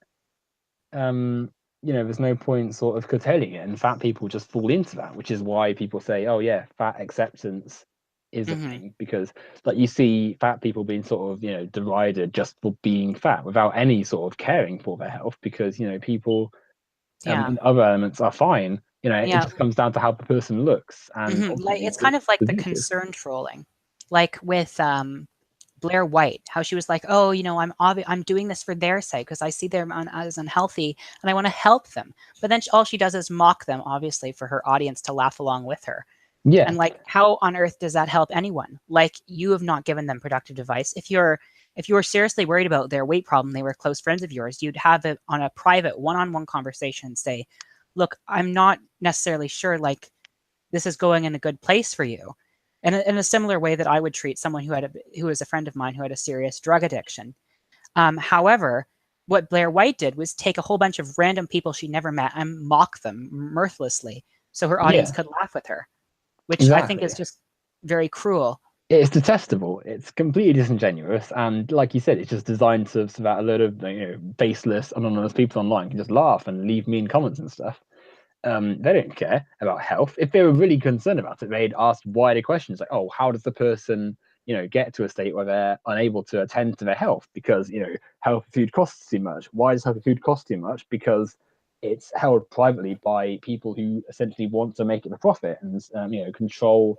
A: there's no point sort of curtailing it, and fat people just fall into that, which is why people say, oh yeah, fat acceptance is a
B: Hmm.
A: thing, because like you see fat people being sort of derided just for being fat without any sort of caring for their health, because people
B: Yeah.
A: in other elements are fine. It
B: Yeah.
A: just comes down to how the person looks and
B: Like
A: ultimately
B: it's kind of like
A: the
B: the
A: beauty.
B: concern trolling, like with Blair White, how she was like, "Oh, I'm doing this for their sake because I see them as unhealthy and I want to help them." But then all she does is mock them, obviously, for her audience to laugh along with her.
A: Yeah,
B: And like, how on earth does that help anyone? Like, you have not given them productive advice. If you were seriously worried about their weight problem, they were close friends of yours, you'd have it on a private one-on-one conversation and say, "Look, I'm not necessarily sure like this is going in a good place for you." And in a similar way that I would treat someone who was a friend of mine who had a serious drug addiction. However, what Blair White did was take a whole bunch of random people she never met and mock them mirthlessly so her audience
A: yeah,
B: could laugh with her, which I think is
A: exactly.
B: just very cruel.
A: It's detestable. It's completely disingenuous, and like you said, it's just designed to so that a lot of faceless, anonymous people online can just laugh and leave mean comments and stuff. They don't care about health. If they were really concerned about it, they'd ask wider questions like, "Oh, how does the person, get to a state where they're unable to attend to their health because healthy food costs too much? Why does healthy food cost too much? Because it's held privately by people who essentially want to make it a profit and control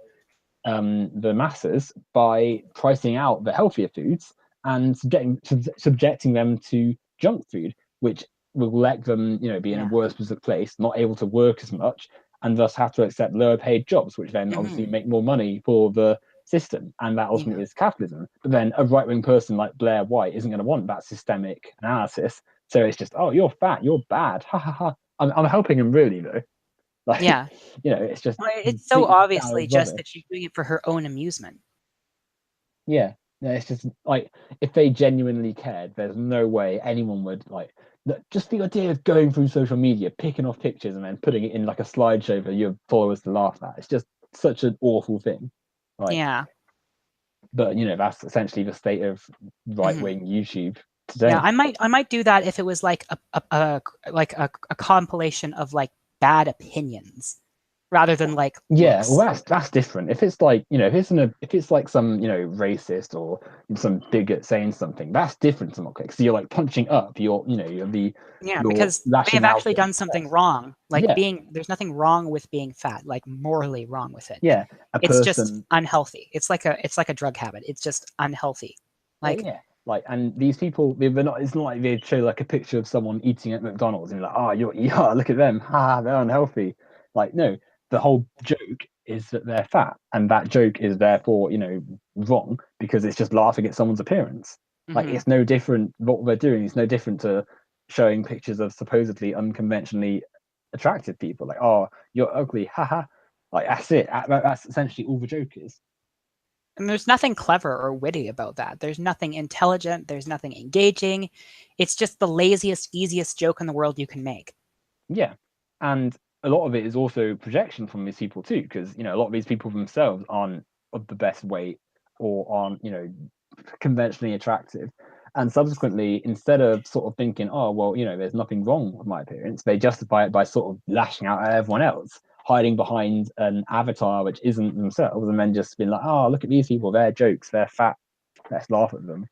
A: the masses by pricing out the healthier foods and subjecting them to junk food, which will let them, be in a
B: Yeah.
A: worse place, not able to work as much, and thus have to accept lower paid jobs, which then obviously
B: Hmm.
A: make more money for the system, and that
B: Yeah.
A: ultimately is capitalism. But then a right wing person like Blair White isn't going to want that systemic analysis, so it's just, oh, you're fat, you're bad, ha ha ha. I'm helping him really though, like
B: Yeah.
A: it's just
B: Well, it's so
A: completely
B: obviously
A: valid
B: just
A: rubbish.
B: that she's doing it for her own amusement.
A: Yeah, no, it's just like if they genuinely cared, there's no way anyone would like just the idea of going through social media, picking off pictures and then putting it in like a slideshow for your followers to laugh at. It's just such an awful thing. Like,
B: Yeah.
A: but that's essentially the state of right
B: Hmm.
A: wing YouTube
B: Yeah,
A: today.
B: I might do that if it was like a compilation of like bad opinions rather than like
A: Yeah, well,
B: looks.
A: that's different. If it's like if it's like some racist or some bigot saying something, that's different to mock click. So you're like punching up.
B: Yeah,
A: You're
B: because they have
A: lashing out
B: actually
A: at
B: done something
A: protest.
B: wrong. Like
A: Yeah,
B: there's nothing wrong with being fat, like morally wrong with it.
A: yeah, a
B: It's just
A: person.
B: unhealthy. It's like a drug habit. It's just unhealthy. Like,
A: Yeah, like, and these people, they're not. It's not like they show like a picture of someone eating at McDonald's and you're like, oh, yeah, look at them, ha, they're unhealthy. Like, no, the whole joke is that they're fat, and that joke is therefore wrong because it's just laughing at someone's appearance. Like,
B: mhm.
A: it's no different. What we're doing is no different to showing pictures of supposedly unconventionally attractive people. Like, oh, you're ugly, haha. Like, that's it. That's essentially all the joke is.
B: And there's nothing clever or witty about that. There's nothing intelligent. There's nothing engaging. It's just the laziest, easiest joke in the world you can make.
A: Yeah, and a lot of it is also projection from these people too, because a lot of these people themselves aren't of the best weight or aren't conventionally attractive, and subsequently, instead of sort of thinking, oh well, there's nothing wrong with my appearance, they justify it by sort of lashing out at everyone else, hiding behind an avatar which isn't themselves, and then just being like, oh, look at these people, they're jokes, they're fat, let's laugh at them.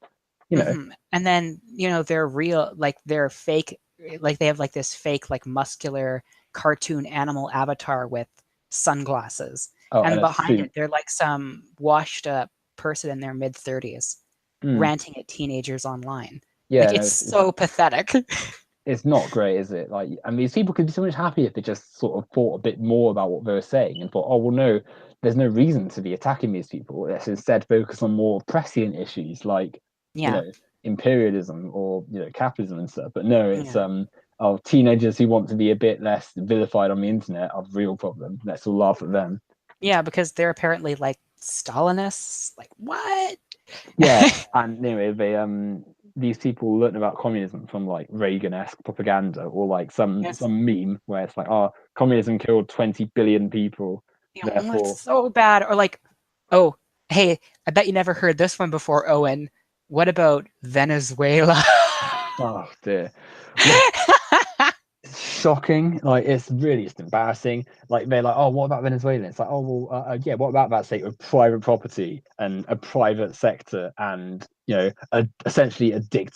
A: You know,
B: And then they're real, like they're fake, like they have like this fake, like muscular cartoon animal avatar with sunglasses,
A: oh, and
B: and
A: a
B: behind
A: suit.
B: it they're like some washed up person in their mid 30s
A: Mm.
B: ranting at teenagers online.
A: Yeah,
B: Like
A: no,
B: it's
A: it's
B: so pathetic.
A: it's not great, is it? Like, and these people could be so much happier if they just sort of thought a bit more about what they were saying and thought, oh, well, no, there's no reason to be attacking these people. Let's instead focus on more prescient issues like, you
B: Yeah,
A: know, imperialism or, capitalism and stuff. But no, it's,
B: yeah,
A: oh, teenagers who want to be a bit less vilified on the internet are the real problem. Let's all laugh at them.
B: yeah, because they're apparently like Stalinists. Like what?
A: Yeah. And anyway, these people learn about communism from like Reagan-esque propaganda or like some
B: It's,
A: some meme where it's like, oh, communism killed 20 billion people,
B: it's
A: therefore,
B: so bad. Or like, oh, Hey, I bet you never heard this one before, Owen. What about Venezuela?
A: Oh dear. Well, it's shocking. Like it's really just embarrassing. Like they're like, oh, what about Venezuela? It's like, oh well, yeah. What about that state of private property and a private sector and essentially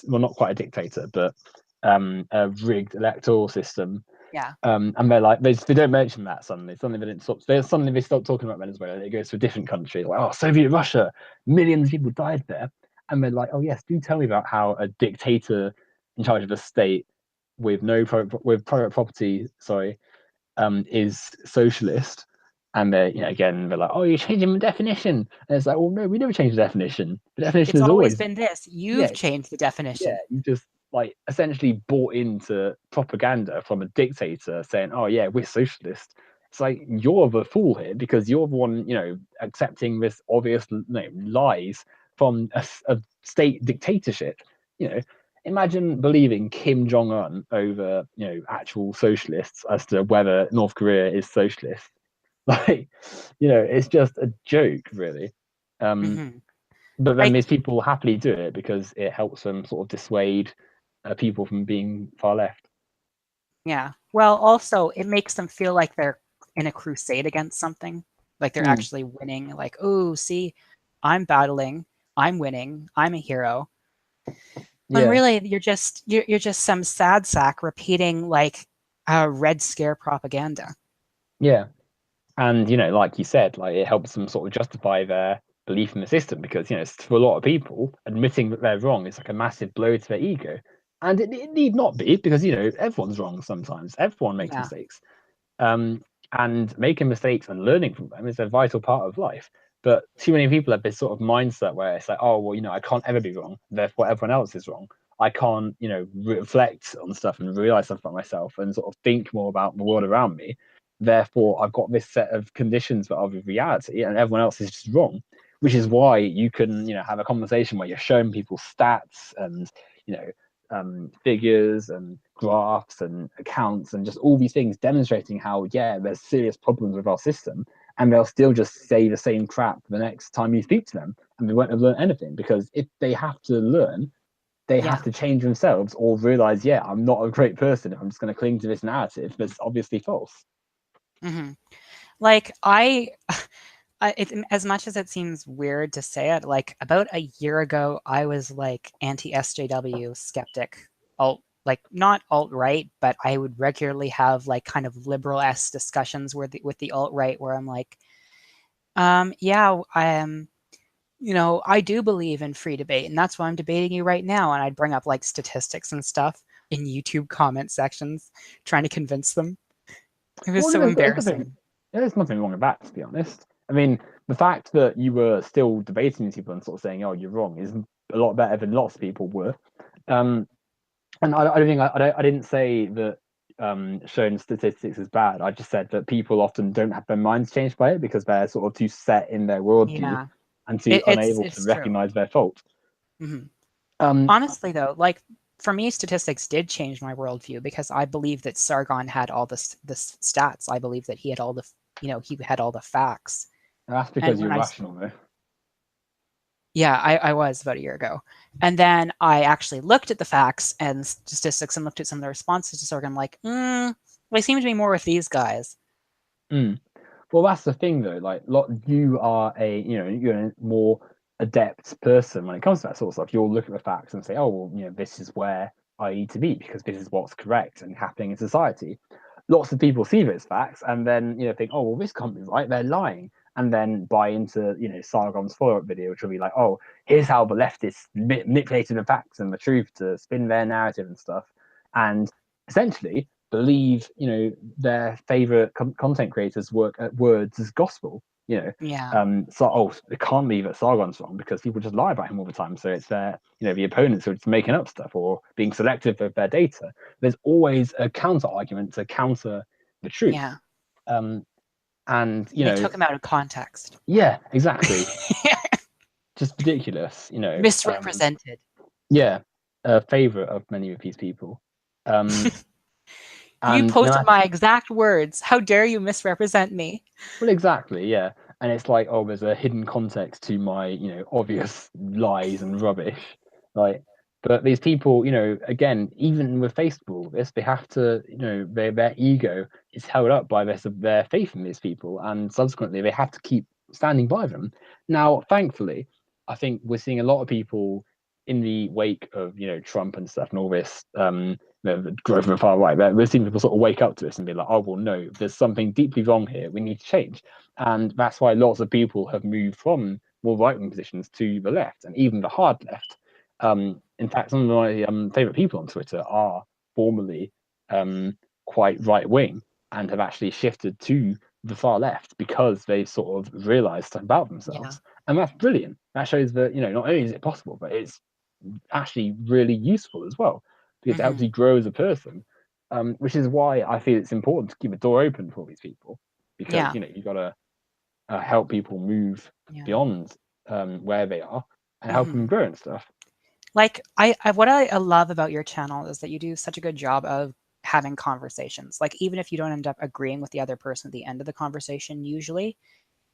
A: well, not quite a dictator, but a rigged electoral system.
B: Yeah.
A: And they're like, they don't mention that suddenly. Suddenly they didn't stop. Suddenly they stop talking about Venezuela. It goes to a different country. Like, oh, Soviet Russia, millions of people died there. And they're like, oh yes, do tell me about how a dictator in charge of a state with with private property, sorry, is socialist. And they're again they're like, oh, you're changing the definition. And it's like, well, no, we never changed the definition. The definition
B: It's
A: is
B: always
A: always
B: been this.
A: yeah,
B: You've changed the definition.
A: you just like essentially bought into propaganda from a dictator saying, "Oh yeah, we're socialist." It's like you're the fool here because you're the one, accepting this obvious lies from a state dictatorship. You know, imagine believing Kim Jong Un over actual socialists as to whether North Korea is socialist. Like, it's just a joke, really.
B: Mm-hmm.
A: But then
B: Like,
A: these people happily do it because it helps them sort of dissuade people from being far left.
B: yeah. Well, also, it makes them feel like they're in a crusade against something. Like they're
A: Mm.
B: actually winning. Like, oh, see, I'm battling. I'm winning. I'm a hero. When
A: Yeah,
B: really you're just some sad sack repeating like Red Scare propaganda.
A: yeah, and like you said, like it helps them sort of justify their belief in the system because for a lot of people, admitting that they're wrong is like a massive blow to their ego, and it need not be because everyone's wrong sometimes. Everyone makes
B: Yeah.
A: mistakes. Um, and making mistakes and learning from them is a vital part of life. But too many people have this sort of mindset where it's like, oh, well, I can't ever be wrong. Therefore, everyone else is wrong. I can't, reflect on stuff and realize stuff about myself and sort of think more about the world around me. Therefore, I've got this set of conditions that are the reality, and everyone else is just wrong. Which is why you can, have a conversation where you're showing people stats and, you know, figures and graphs and accounts and just all these things demonstrating how there's serious problems with our system, and they'll still just say the same crap the next time you speak to them, and they won't have learned anything because if they have to learn, they have
B: Yeah.
A: to change themselves or realize, I'm not a great person if I'm just going to cling to this narrative that's obviously false.
B: Mm-hmm. Like as much as it seems weird to say it, like about a year ago, I was like anti-SJW skeptic, like not alt-right, but I would regularly have like kind of liberal-esque discussions with the alt-right where I'm like, yeah, I am, I do believe in free debate, and that's why I'm debating you right now. And I'd bring up like statistics and stuff in YouTube comment sections, trying to convince them. It was
A: Well,
B: so embarrassing.
A: there's nothing wrong with that, to be honest. I mean, the fact that you were still debating these people and sort of saying, "Oh, you're wrong," is a lot better than lots of people were. Um, and I don't think I didn't say that showing statistics is bad. I just said that people often don't have their minds changed by it because they're sort of too set in their worldview
B: Yeah,
A: and too
B: it's
A: unable to
B: it's true.
A: recognize their fault.
B: Mhm.
A: Um,
B: Honestly, though, like for me, statistics did change my worldview because I believe that Sargon had all the stats. I believe that he had all he had all the facts.
A: that's
B: And
A: because
B: when
A: you're
B: I,
A: rational, though.
B: yeah, I was about a year ago, and then I actually looked at the facts and statistics and looked at some of the responses to Sargon. I'm like, they seem to be more with these guys.
A: Mm. Well, that's the thing, though. Like, you are you're a more adept person when it comes to that sort of stuff. You'll look at the facts and say, "Oh, well, this is where I need to be because this is what's correct and happening in society." Lots of people see those facts and then think, "Oh, well, this can't be right. They're lying," and then buy into Sargon's follow-up video, which will be like, "Oh, here's how the leftists manipulated the facts and the truth to spin their narrative and stuff," and essentially believe their favorite content creators work at words as gospel.
B: Yeah,
A: So it can't be that Sargon's wrong because people just lie about him all the time. So it's their the opponents who are just making up stuff or being selective of their data. There's always a counter argument to counter the truth.
B: yeah.
A: um and
B: They took him out of context,
A: yeah, exactly, just ridiculous.
B: misrepresented.
A: Yeah, a favorite of many of these people. um
B: You
A: and no
B: posted my exact words. How dare you misrepresent me?
A: Well, exactly, yeah. and it's like, oh, there's a hidden context to my, obvious lies and rubbish. Like, but these people, again, even with Facebook, this they have to, their ego is held up by their faith in these people, and subsequently they have to keep standing by them. Now, thankfully, I think we're seeing a lot of people in the wake of Trump and stuff and all this the growth of the far right. We're seeing people sort of wake up to this and be like, oh well, no, there's something deeply wrong here. We need to change, and that's why lots of people have moved from more right-wing positions to the left and even the hard left. In fact, some of my favorite people on Twitter are formerly quite right-wing and have actually shifted to the far left because they sort of realized about themselves. And that's brilliant. That shows that not only is it possible, but it's actually really useful as well because it helps you grow as a person, which is why I feel it's important to keep a door open for these people because you've got to help people move beyond where they are and help them grow and stuff.
B: Like what I love about your channel is that you do such a good job of having conversations. Like even if you don't end up agreeing with the other person at the end of the conversation, usually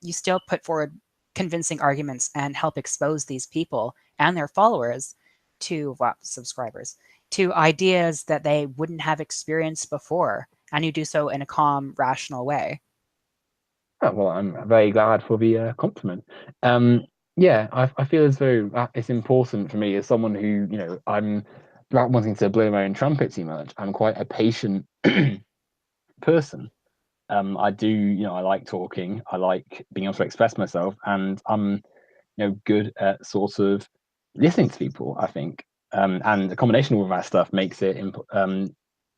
B: you still put forward convincing arguments and help expose these people and their followers to subscribers to ideas that they wouldn't have experienced before, and you do so in a calm, rational way.
A: Oh, well, I'm very glad for the compliment. Yeah, I feel as though it's important for me as someone who, I'm not wanting to blow my own trumpet too much. I'm quite a patient person. I do, I like talking. I like being able to express myself, and I'm, good at sort of listening to people, I think. And the combination of all that stuff makes it,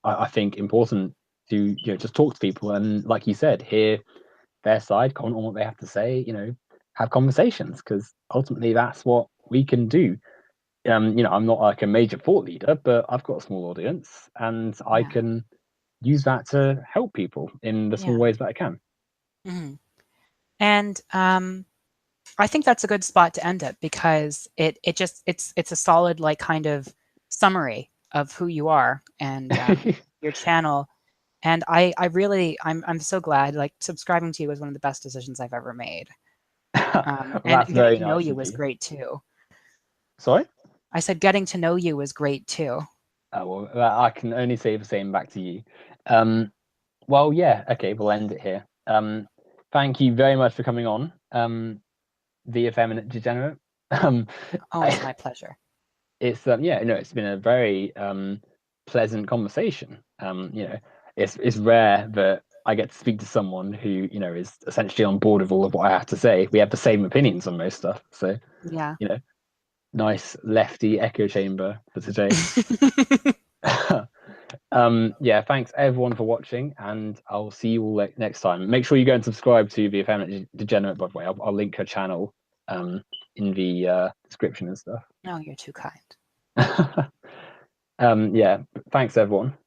A: I think, important to, just talk to people and, like you said, hear their side, comment on what they have to say, have conversations, because ultimately that's what we can do. I'm not like a major thought leader, but I've got a small audience and I can use that to help people in the small ways that I can.
B: And I think that's a good spot to end it because it's a solid like kind of summary of who you are and your channel. And I'm so glad, like subscribing to you was one of the best decisions I've ever made.
A: Well,
B: and
A: that's very
B: getting to know
A: nice
B: you
A: of
B: was
A: you.
B: great too.
A: Sorry?
B: I said getting to know you was great too.
A: Well, I can only say the same back to you. Well, yeah, okay, we'll end it here. Thank you very much for coming on. The Effeminate Degenerate.
B: Oh, it's my pleasure.
A: It's it's been a very pleasant conversation. It's rare that I get to speak to someone who is essentially on board with all of what I have to say. We have the same opinions on most stuff, so nice lefty echo chamber for today. Yeah, thanks everyone for watching, and I'll see you all next time. Make sure you go and subscribe to the Effeminate Degenerate, by the way. I'll link her channel in the description and stuff.
B: No, you're too kind.
A: Yeah, thanks everyone.